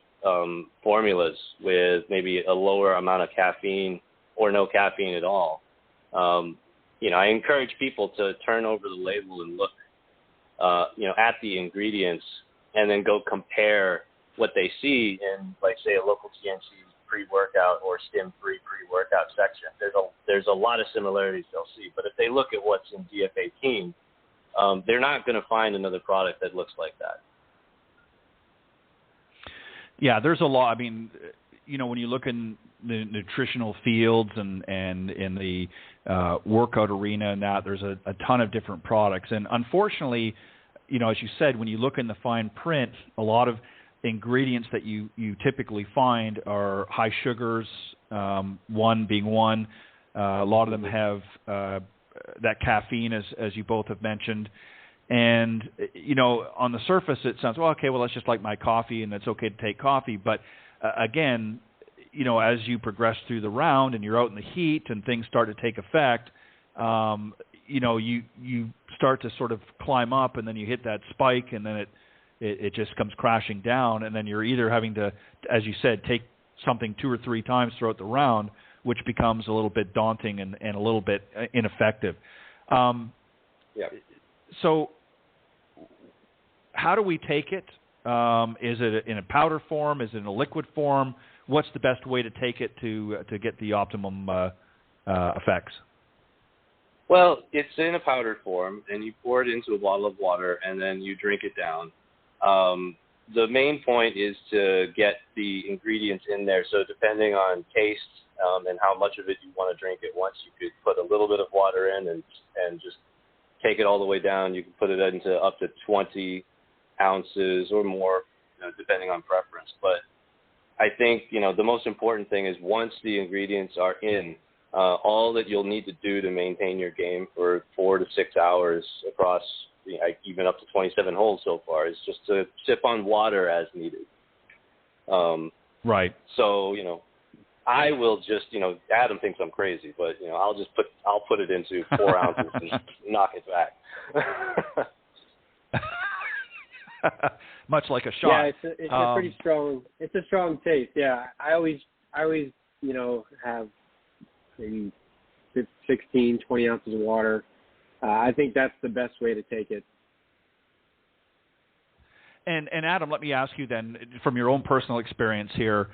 formulas with maybe a lower amount of caffeine or no caffeine at all. I encourage people to turn over the label and look at the ingredients, and then go compare what they see in, say, a local GNC pre-workout or stim-free pre-workout section. There's a lot of similarities they'll see, but if they look at what's in DF-18, they're not going to find another product that looks like that. Yeah, there's a lot. I mean, when you look in the nutritional fields and in the workout arena and that, there's a ton of different products. And unfortunately, as you said, when you look in the fine print, a lot of ingredients that you typically find are high sugars, one being one. A lot of them have that caffeine, as you both have mentioned. And, on the surface it sounds, that's just like my coffee, and it's okay to take coffee. But, again, as you progress through the round and you're out in the heat and things start to take effect, you start to sort of climb up, and then you hit that spike, and then it just comes crashing down, and then you're either having to, as you said, take something 2 or 3 times throughout the round, which becomes a little bit daunting and a little bit ineffective. So how do we take it? Is it in a powder form? Is it in a liquid form? What's the best way to take it to get the optimum effects? Well, it's in a powdered form, and you pour it into a bottle of water, and then you drink it down. The main point is to get the ingredients in there. So depending on taste and how much of it you want to drink at once, you could put a little bit of water in and just take it all the way down. You can put it into up to 20 ounces or more, depending on preference. But I think, the most important thing is once the ingredients are in, all that you'll need to do to maintain your game for 4 to 6 hours across even up to 27 holes so far is just to sip on water as needed. So, I will just, Adam thinks I'm crazy, but, I'll put it into 4 ounces and knock it back. Much like a shot. Yeah, it's a pretty strong. It's a strong taste. Yeah, I always, have maybe 16, 20 ounces of water. I think that's the best way to take it. And Adam, let me ask you then, from your own personal experience here,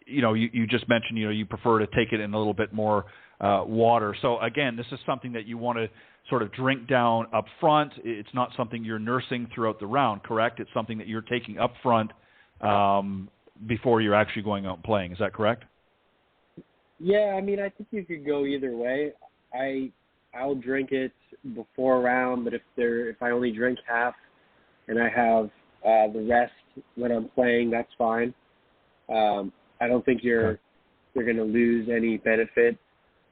you just mentioned, you prefer to take it in a little bit more water. So again, this is something that you want to sort of drink down up front. It's not something you're nursing throughout the round, correct? It's something that you're taking up front before you're actually going out and playing. Is that correct? Yeah, I mean, I think you could go either way. I'll drink it before a round, but if I only drink half and I have the rest when I'm playing, that's fine. I don't think you're going to lose any benefit.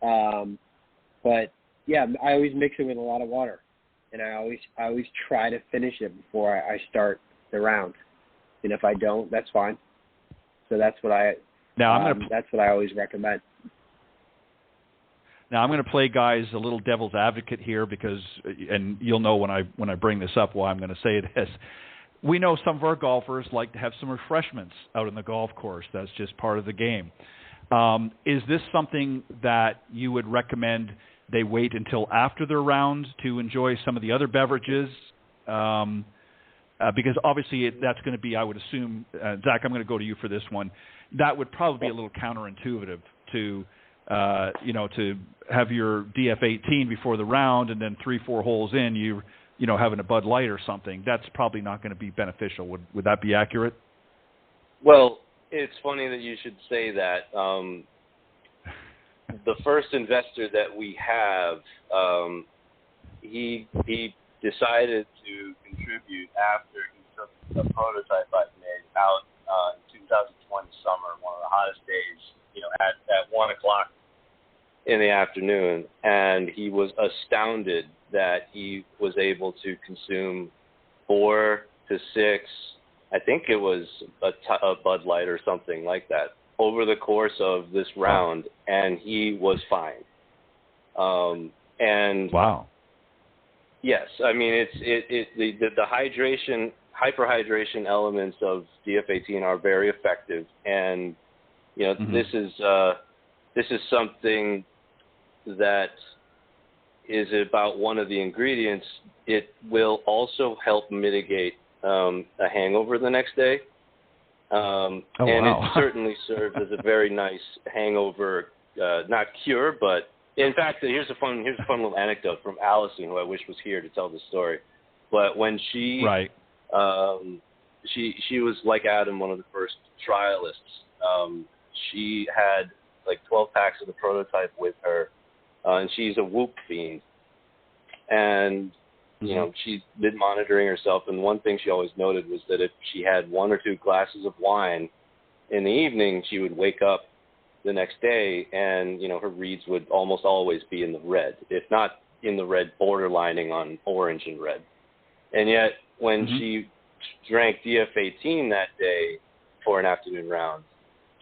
But yeah, I always mix it with a lot of water, and I always try to finish it before I start the round. And if I don't, that's fine. So that's what that's what I always recommend. Now I'm going to play, guys, a little devil's advocate here because, and you'll know when I bring this up why I'm going to say this. We know some of our golfers like to have some refreshments out in the golf course. That's just part of the game. Is this something that you would recommend they wait until after their round to enjoy some of the other beverages? Because obviously that's going to be, I would assume, Zach, I'm going to go to you for this one. That would probably be a little counterintuitive to to have your DF18 before the round and then 3-4 holes in, having a Bud Light or something. That's probably not going to be beneficial. Would that be accurate? Well, it's funny that you should say that. The first investor that we have, he decided to contribute after he took a prototype I've made out in 2020 summer, one of the hottest days, at 1 o'clock in the afternoon, and he was astounded that he was able to consume 4 to 6, I think it was a Bud Light or something like that, over the course of this round, and he was fine. And wow. Yes, I mean the hyperhydration elements of DF18 are very effective, and this is something that is about one of the ingredients. It will also help mitigate a hangover the next day, and wow. it certainly serves as a very nice hangover, not cure, but in fact, here's a fun little anecdote from Allison, who I wish was here to tell the story. But when she she was like Adam, one of the first trialists. She had like 12 packs of the prototype with her, and she's a Whoop fiend. And she's been monitoring herself, and one thing she always noted was that if she had 1 or 2 glasses of wine in the evening, she would wake up the next day and her reads would almost always be in the red, if not in the red, borderlining on orange and red. And yet when she drank DF18 that day for an afternoon round,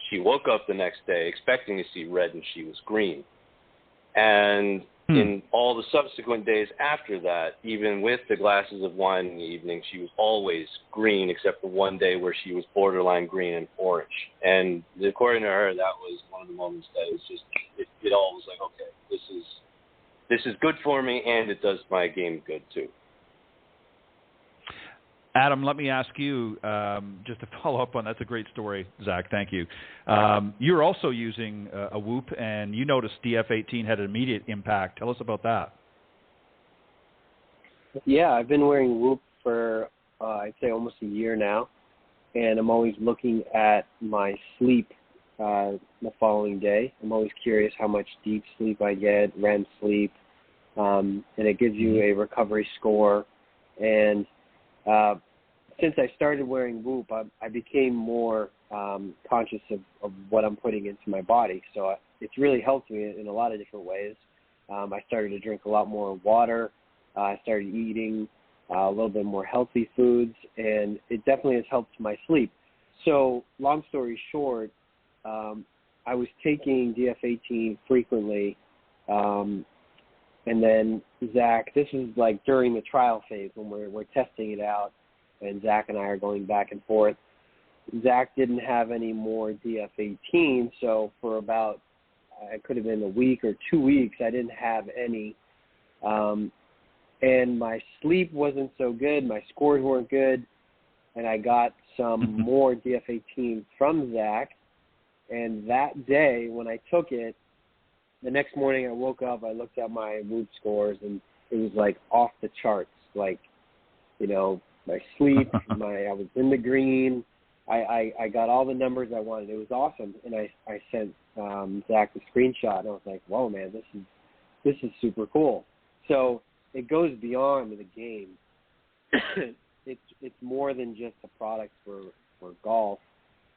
she woke up the next day expecting to see red, and she was green. And in all the subsequent days after that, even with the glasses of wine in the evening, she was always green, except for one day where she was borderline green and orange. And according to her, that was one of the moments that was just, it all was like, okay, this is good for me, and it does my game good too. Adam, let me ask you, just to follow up on that's a great story, Zach. Thank you. You're also using a Whoop, and you noticed DF18 had an immediate impact. Tell us about that. Yeah, I've been wearing Whoop for, I'd say, almost a year now, and I'm always looking at my sleep the following day. I'm always curious how much deep sleep I get, REM sleep, and it gives you a recovery score. And since I started wearing Whoop, I became more conscious of what I'm putting into my body. So it's really helped me in a lot of different ways. I started to drink a lot more water. I started eating a little bit more healthy foods, and it definitely has helped my sleep. So long story short, I was taking DF18 frequently, and then Zach, this is like during the trial phase when we're testing it out, and Zach and I are going back and forth. Zach didn't have any more DF18, so for about, it could have been a week or 2 weeks, I didn't have any. And my sleep wasn't so good, my scores weren't good, and I got some more DF18 from Zach. And that day when I took it, the next morning I woke up, I looked at my Whoop scores, and it was like off the charts. Like, you know, my sleep, I was in the green. I got all the numbers I wanted. It was awesome, and I sent Zach the screenshot, and I was like, "Whoa, man, this is super cool." So it goes beyond the game. It's more than just a product for golf.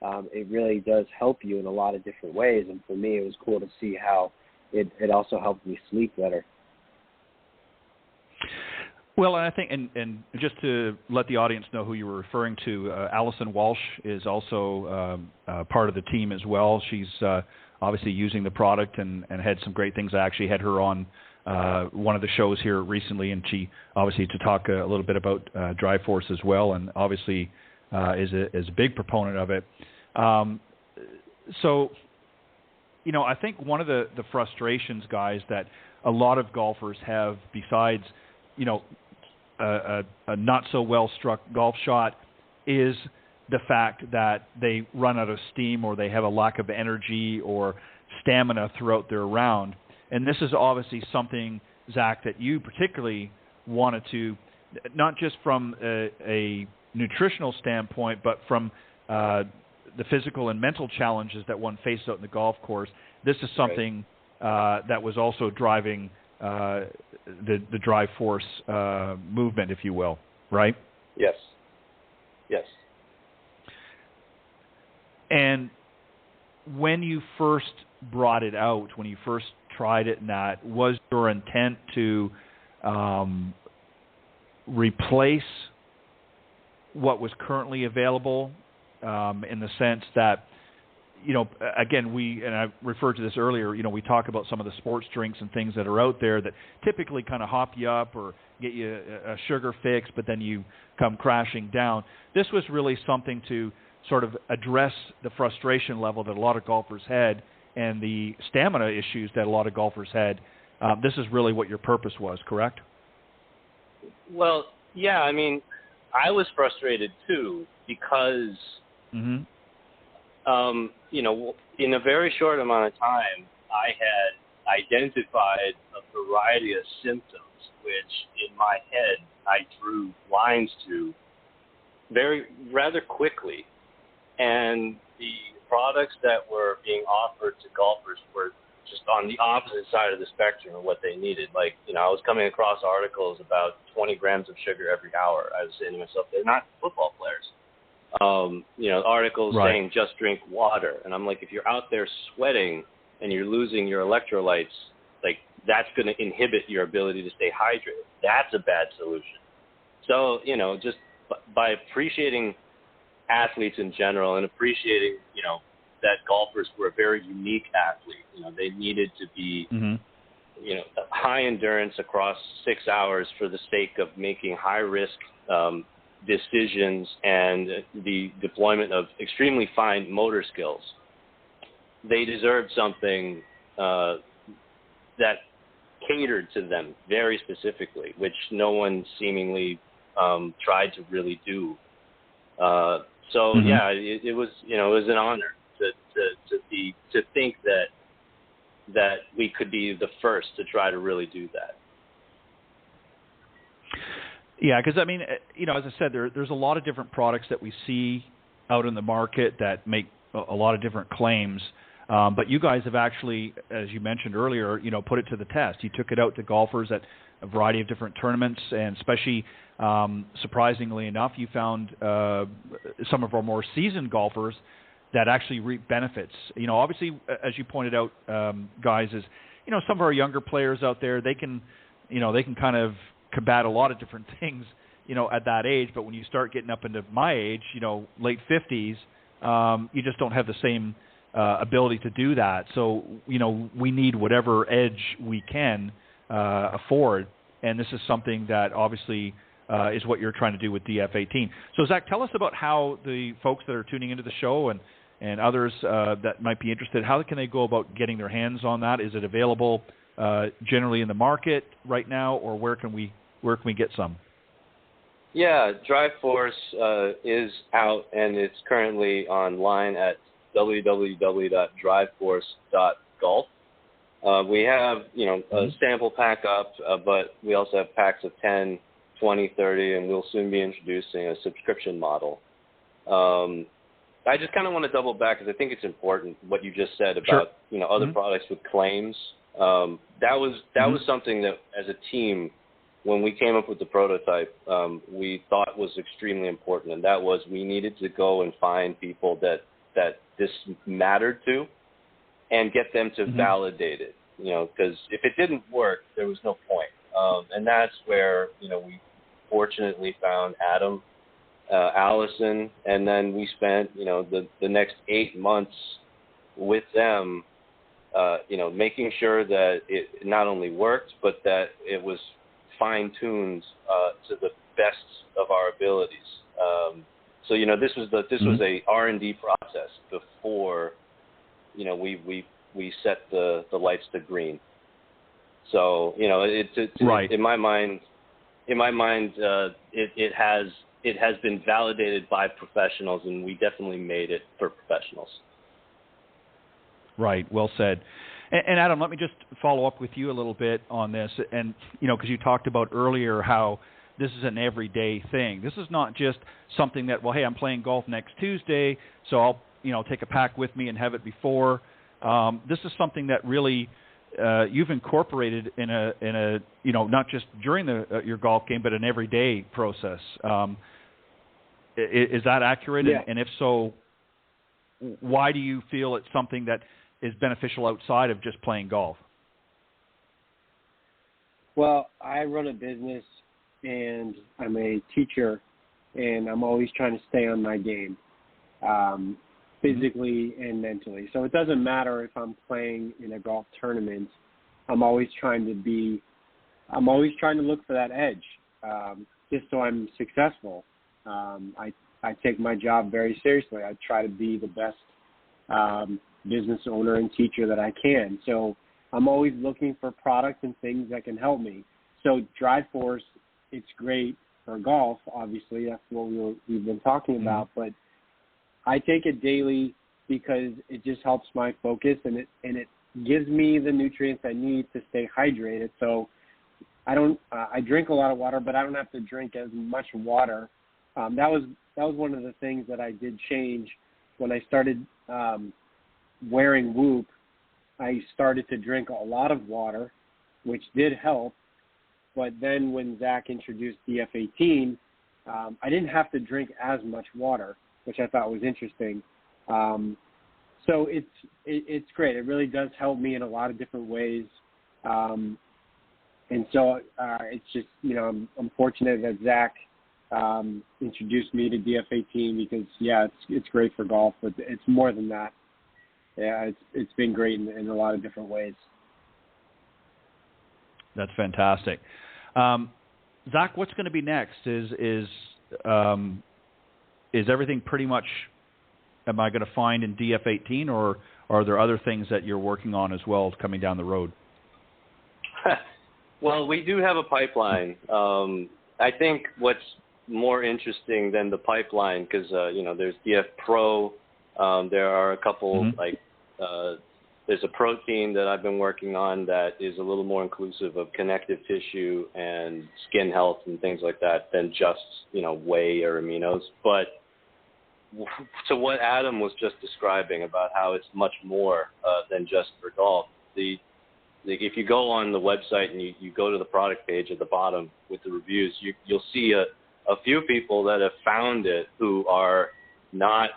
It really does help you in a lot of different ways, and for me, it was cool to see how it also helped me sleep better. Well, and I think, and just to let the audience know who you were referring to, Allison Walsh is also part of the team as well. She's obviously using the product and had some great things. I actually had her on one of the shows here recently, and she obviously to talk a little bit about DriveForce as well, and obviously is a big proponent of it. So, you know, I think one of the frustrations, guys, that a lot of golfers have, besides, you know, a not so well struck golf shot, is the fact that they run out of steam or they have a lack of energy or stamina throughout their round. And this is obviously something, Zach, that you particularly wanted to, not just from a nutritional standpoint, but from the physical and mental challenges that one faced out in the golf course. This is something that was also driving the DriveForce movement, if you will, right? Yes. And when you first brought it out, when you first tried it, and that was your intent to replace what was currently available, in the sense that, you know, again, and I referred to this earlier, you know, we talk about some of the sports drinks and things that are out there that typically kind of hop you up or get you a sugar fix, but then you come crashing down. This was really something to sort of address the frustration level that a lot of golfers had and the stamina issues that a lot of golfers had. This is really what your purpose was, correct? Well, yeah, I mean, I was frustrated too because you know, in a very short amount of time, I had identified a variety of symptoms, which in my head I drew lines to rather quickly. And the products that were being offered to golfers were just on the opposite side of the spectrum of what they needed. Like, you know, I was coming across articles about 20 grams of sugar every hour. I was saying to myself, they're not football players. You know, articles saying just drink water. And I'm like, if you're out there sweating and you're losing your electrolytes, like that's going to inhibit your ability to stay hydrated. That's a bad solution. So, you know, just by appreciating athletes in general and appreciating, you know, that golfers were a very unique athlete. You know, they needed to be, you know, high endurance across 6 hours for the sake of making high risk decisions and the deployment of extremely fine motor skills. They deserved something that catered to them very specifically, which no one seemingly tried to really do. So yeah, it was, you know, it was an honor to think that we could be the first to try to really do that. Yeah, because I mean, you know, as I said, there's a lot of different products that we see out in the market that make a lot of different claims. But you guys have actually, as you mentioned earlier, you know, put it to the test. You took it out to golfers at a variety of different tournaments, and especially, surprisingly enough, you found some of our more seasoned golfers that actually reap benefits. You know, obviously, as you pointed out, guys, is, you know, some of our younger players out there, they can kind of combat a lot of different things, you know, at that age. But when you start getting up into my age, you know, late 50s, you just don't have the same ability to do that. So, you know, we need whatever edge we can afford. And this is something that obviously is what you're trying to do with DF18. So, Zach, tell us about how the folks that are tuning into the show and others that might be interested, how can they go about getting their hands on that? Is it available generally in the market right now, or where can we get some? Yeah, DriveForce is out, and it's currently online at www.driveforce.golf. We have, a sample pack up, but we also have packs of 10, 20, 30, and we'll soon be introducing a subscription model. I just kind of want to double back because I think it's important what you just said about, other products with claims. That was something that as a team, when we came up with the prototype, we thought was extremely important, and that was we needed to go and find people that this mattered to and get them to validate it, because if it didn't work, there was no point. And that's where, we fortunately found Adam, Allison, and then we spent, the next 8 months with them, making sure that it not only worked, but that it was fine-tuned to the best of our abilities. So this was a R&D process before we set the lights to green. So in my mind it has been validated by professionals, and we definitely made it for professionals. Right. Well said. And Adam, let me just follow up with you a little bit on this. And, because you talked about earlier how this is an everyday thing. This is not just something that, well, hey, I'm playing golf next Tuesday, so I'll, take a pack with me and have it before. This is something that really you've incorporated in a not just during your golf game, but an everyday process. Is that accurate? Yeah. And if so, why do you feel it's something that is beneficial outside of just playing golf? Well, I run a business and I'm a teacher, and I'm always trying to stay on my game, physically and mentally. So it doesn't matter if I'm playing in a golf tournament. I'm always trying to look for that edge, just so I'm successful. I take my job very seriously. I try to be the best business owner and teacher that I can. So I'm always looking for products and things that can help me. So DriveForce, it's great for golf, obviously. That's what we've been talking about. But I take it daily because it just helps my focus, and it gives me the nutrients I need to stay hydrated. So I drink a lot of water, but I don't have to drink as much water. That was one of the things that I did change when I started wearing Whoop. I started to drink a lot of water, which did help. But then when Zach introduced DF18, I didn't have to drink as much water, which I thought was interesting. So it's great. It really does help me in a lot of different ways. And so it's just, I'm fortunate that Zach introduced me to DF18 because, it's great for golf, but it's more than that. Yeah, it's been great in a lot of different ways. That's fantastic. Zach, what's going to be next? Is everything pretty much, am I going to find in DF18, or are there other things that you're working on as well coming down the road? Well, we do have a pipeline. I think what's more interesting than the pipeline, because, there's DF Pro. There are a couple, there's a protein that I've been working on that is a little more inclusive of connective tissue and skin health and things like that than just, whey or aminos. But to what Adam was just describing about how it's much more than just for golf, if you go on the website and you go to the product page at the bottom with the reviews, you'll see a few people that have found it who are not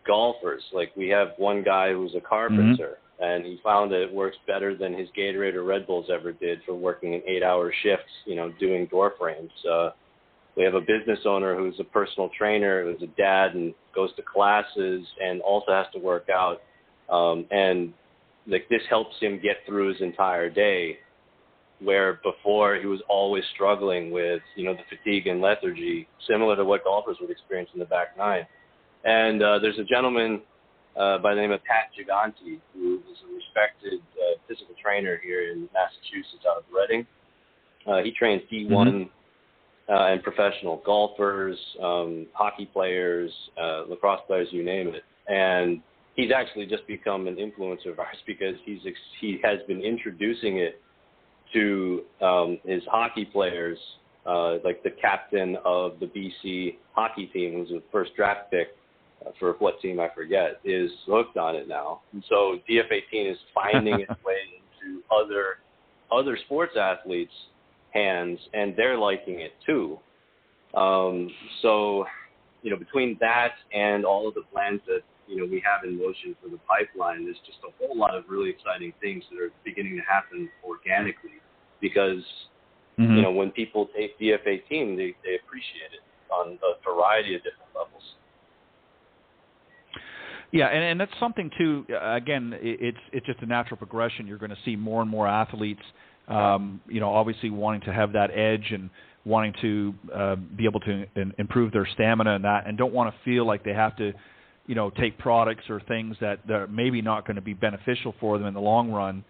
golfers. Like we have one guy who's a carpenter, and he found that it works better than his Gatorade or Red Bulls ever did for working in 8-hour shifts, doing door frames. We have a business owner who's a personal trainer, who's a dad and goes to classes and also has to work out. And this helps him get through his entire day, where before he was always struggling with, the fatigue and lethargy, similar to what golfers would experience in the back nine. And there's a gentleman by the name of Pat Giganti, who is a respected physical trainer here in Massachusetts out of Reading. He trains D1 and professional golfers, hockey players, lacrosse players, you name it. And he's actually just become an influencer of ours because he has been introducing it to his hockey players, like the captain of the BC hockey team, who's the first draft pick for what team I forget, is hooked on it now. And so DF18 is finding its way into other sports athletes' hands, and they're liking it too. So, between that and all of the plans that, we have in motion for the pipeline, there's just a whole lot of really exciting things that are beginning to happen organically because, when people take DF18, they appreciate it on a variety of different levels. Yeah, and that's something too. Again, it's just a natural progression. You're going to see more and more athletes, obviously wanting to have that edge and wanting to be able to improve their stamina and that, and don't want to feel like they have to, take products or things that are maybe not going to be beneficial for them in the long run.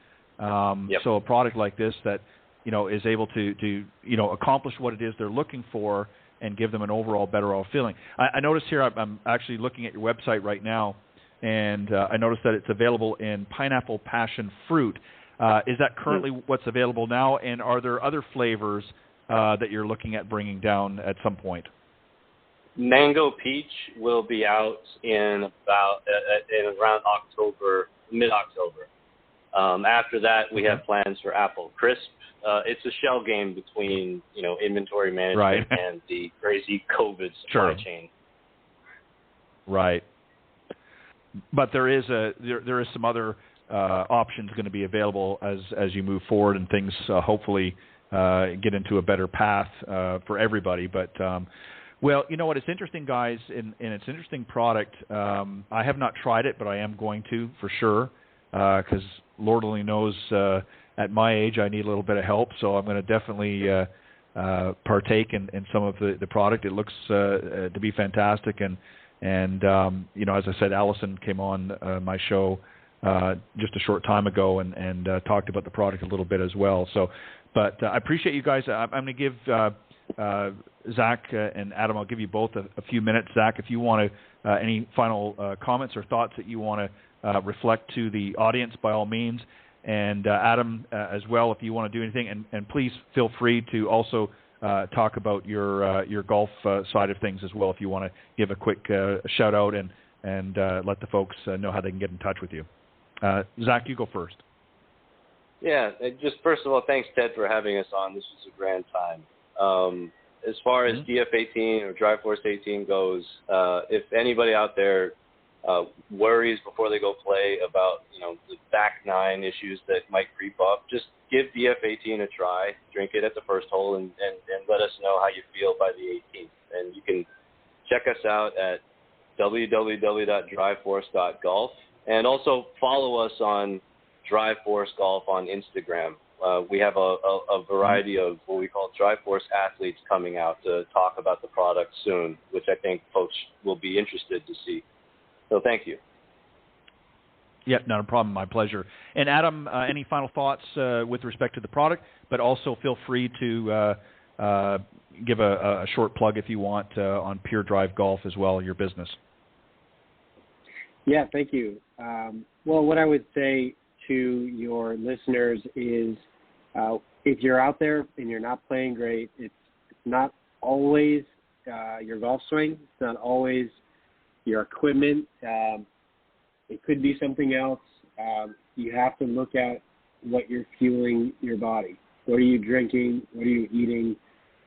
So a product like this that, is able to accomplish what it is they're looking for and give them an overall better feeling. I noticed here, I'm actually looking at your website right now, and I noticed that it's available in pineapple passion fruit. Is that currently what's available now, and are there other flavors that you're looking at bringing down at some point? Mango peach will be out in around October, mid-October. After that, we have plans for apple crisp. It's a shell game between inventory management and the crazy COVID supply chain. Right. But there is some other options going to be available as you move forward and things hopefully get into a better path for everybody. But well, you know what? It's interesting, guys, and it's an interesting product. I have not tried it, but I am going to for sure because Lord only knows at my age I need a little bit of help. So I'm going to definitely partake in some of the product. It looks to be fantastic, and as I said, Allison came on my show just a short time ago and talked about the product a little bit as well. So, but I appreciate you guys. I'm going to give Zach and Adam, I'll give you both a few minutes. Zach, if you want to, any final comments or thoughts that you want to reflect to the audience, by all means. And Adam, as well, if you want to do anything. And please feel free to also talk about your golf side of things as well, if you want to give a quick shout out and let the folks know how they can get in touch with you. Zach, you go first. Yeah, just first of all, thanks, Ted, for having us on. This was a grand time. As far as DF18 or DriveForce 18 goes, if anybody out there worries before they go play about the back nine issues that might creep up, just give DF18 a try, drink it at the first hole, and let us know how you feel by the 18th. And you can check us out at www.driveforce.golf, and also follow us on DriveForce Golf on Instagram. We have a variety of what we call DriveForce athletes coming out to talk about the product soon, which I think folks will be interested to see. So thank you. Yeah, not a problem. My pleasure. And Adam, any final thoughts with respect to the product? But also feel free to give a short plug if you want on Pure Drive Golf as well, your business. Yeah, thank you. Well, what I would say to your listeners is if you're out there and you're not playing great, it's not always your golf swing. It's not always your equipment. It could be something else. You have to look at what you're fueling your body. What are you drinking? What are you eating?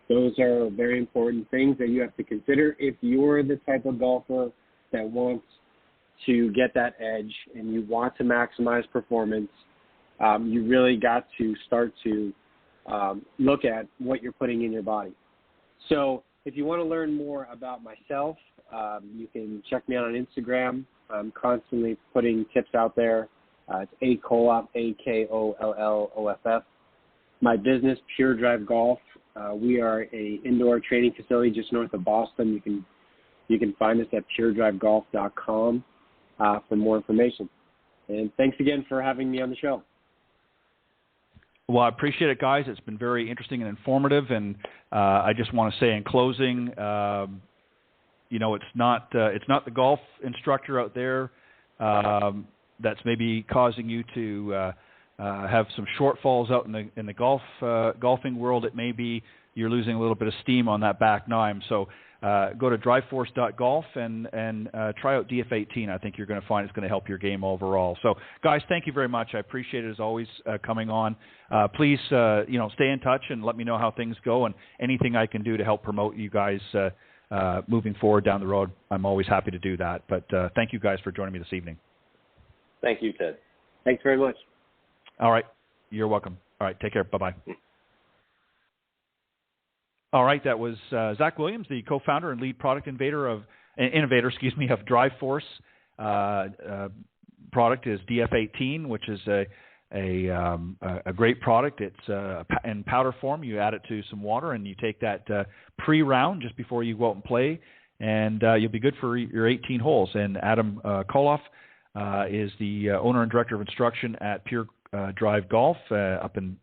Those are very important things that you have to consider if you're the type of golfer that wants to get that edge and you want to maximize performance. You really got to start to look at what you're putting in your body. So if you want to learn more about myself, you can check me out on Instagram. I'm constantly putting tips out there. It's Kolloff, AKOLLOFF. My business, Pure Drive Golf. We are a indoor training facility just north of Boston. You can find us at puredrivegolf.com for more information. And thanks again for having me on the show. Well, I appreciate it, guys. It's been very interesting and informative. And I just want to say in closing, it's not the golf instructor out there that's maybe causing you to have some shortfalls out in the golfing world. It may be you're losing a little bit of steam on that back nine. So go to DriveForce.golf and try out DF18. I think you're going to find it's going to help your game overall. So, guys, thank you very much. I appreciate it as always coming on. Please, stay in touch and let me know how things go and anything I can do to help promote you guys moving forward down the road. I'm always happy to do that. But thank you guys for joining me this evening. Thank you, Ted. Thanks very much. All right. You're welcome. All right. Take care. Bye-bye. All right. That was Zach Williams, the co-founder and lead product innovator of DriveForce. Product is DF18, which is a great product. It's in powder form. You add it to some water, and you take that pre-round just before you go out and play, and you'll be good for your 18 holes. And Adam Kolloff is the owner and director of instruction at Pure Drive Golf up in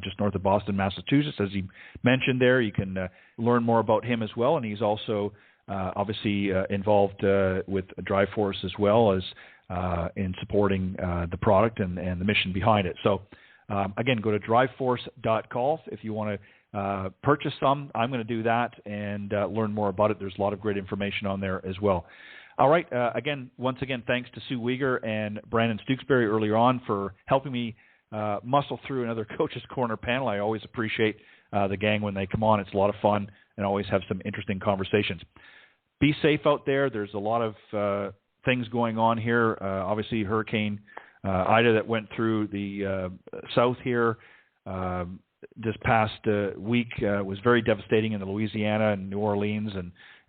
just north of Boston, Massachusetts. As he mentioned there, you can learn more about him as well, and he's also obviously involved with DriveForce as well as in supporting the product and the mission behind it. So again, go to DriveForce.golf if you want to purchase some. I'm going to do that and learn more about it. There's a lot of great information on there as well. All right. Once again, thanks to Sue Weger and Brandon Stooksbury earlier on for helping me muscle through another Coach's Corner panel. I always appreciate the gang when they come on. It's a lot of fun and always have some interesting conversations. Be safe out there. There's a lot of things going on here. Obviously, Hurricane Ida that went through the south here this past week was very devastating in the Louisiana and New Orleans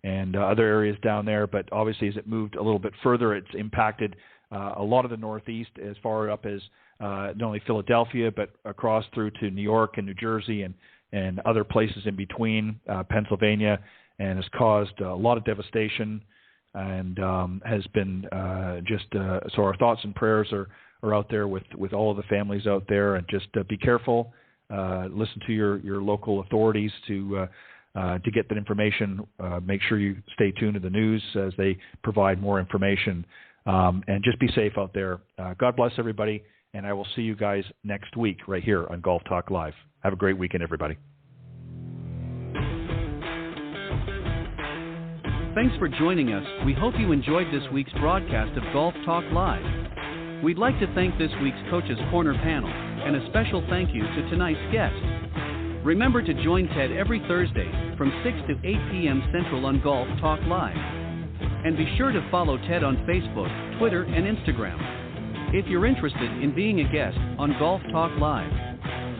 and other areas down there. But obviously, as it moved a little bit further, it's impacted a lot of the Northeast as far up as not only Philadelphia, but across through to New York and New Jersey and other places in between, Pennsylvania, and has caused a lot of devastation and has been so our thoughts and prayers are out there with all of the families out there, and just be careful, listen to your local authorities to get that information. Make sure you stay tuned to the news as they provide more information, and just be safe out there. God bless everybody, and I will see you guys next week right here on Golf Talk Live. Have a great weekend, everybody. Thanks for joining us. We hope you enjoyed this week's broadcast of Golf Talk Live. We'd like to thank this week's Coach's Corner panel, and a special thank you to tonight's guest. Remember to join Ted every Thursday from 6 to 8 p.m. Central on Golf Talk Live. And be sure to follow Ted on Facebook, Twitter, and Instagram. If you're interested in being a guest on Golf Talk Live,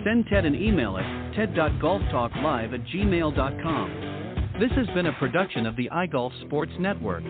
send Ted an email at ted.golftalklive@gmail.com. This has been a production of the iGolf Sports Network.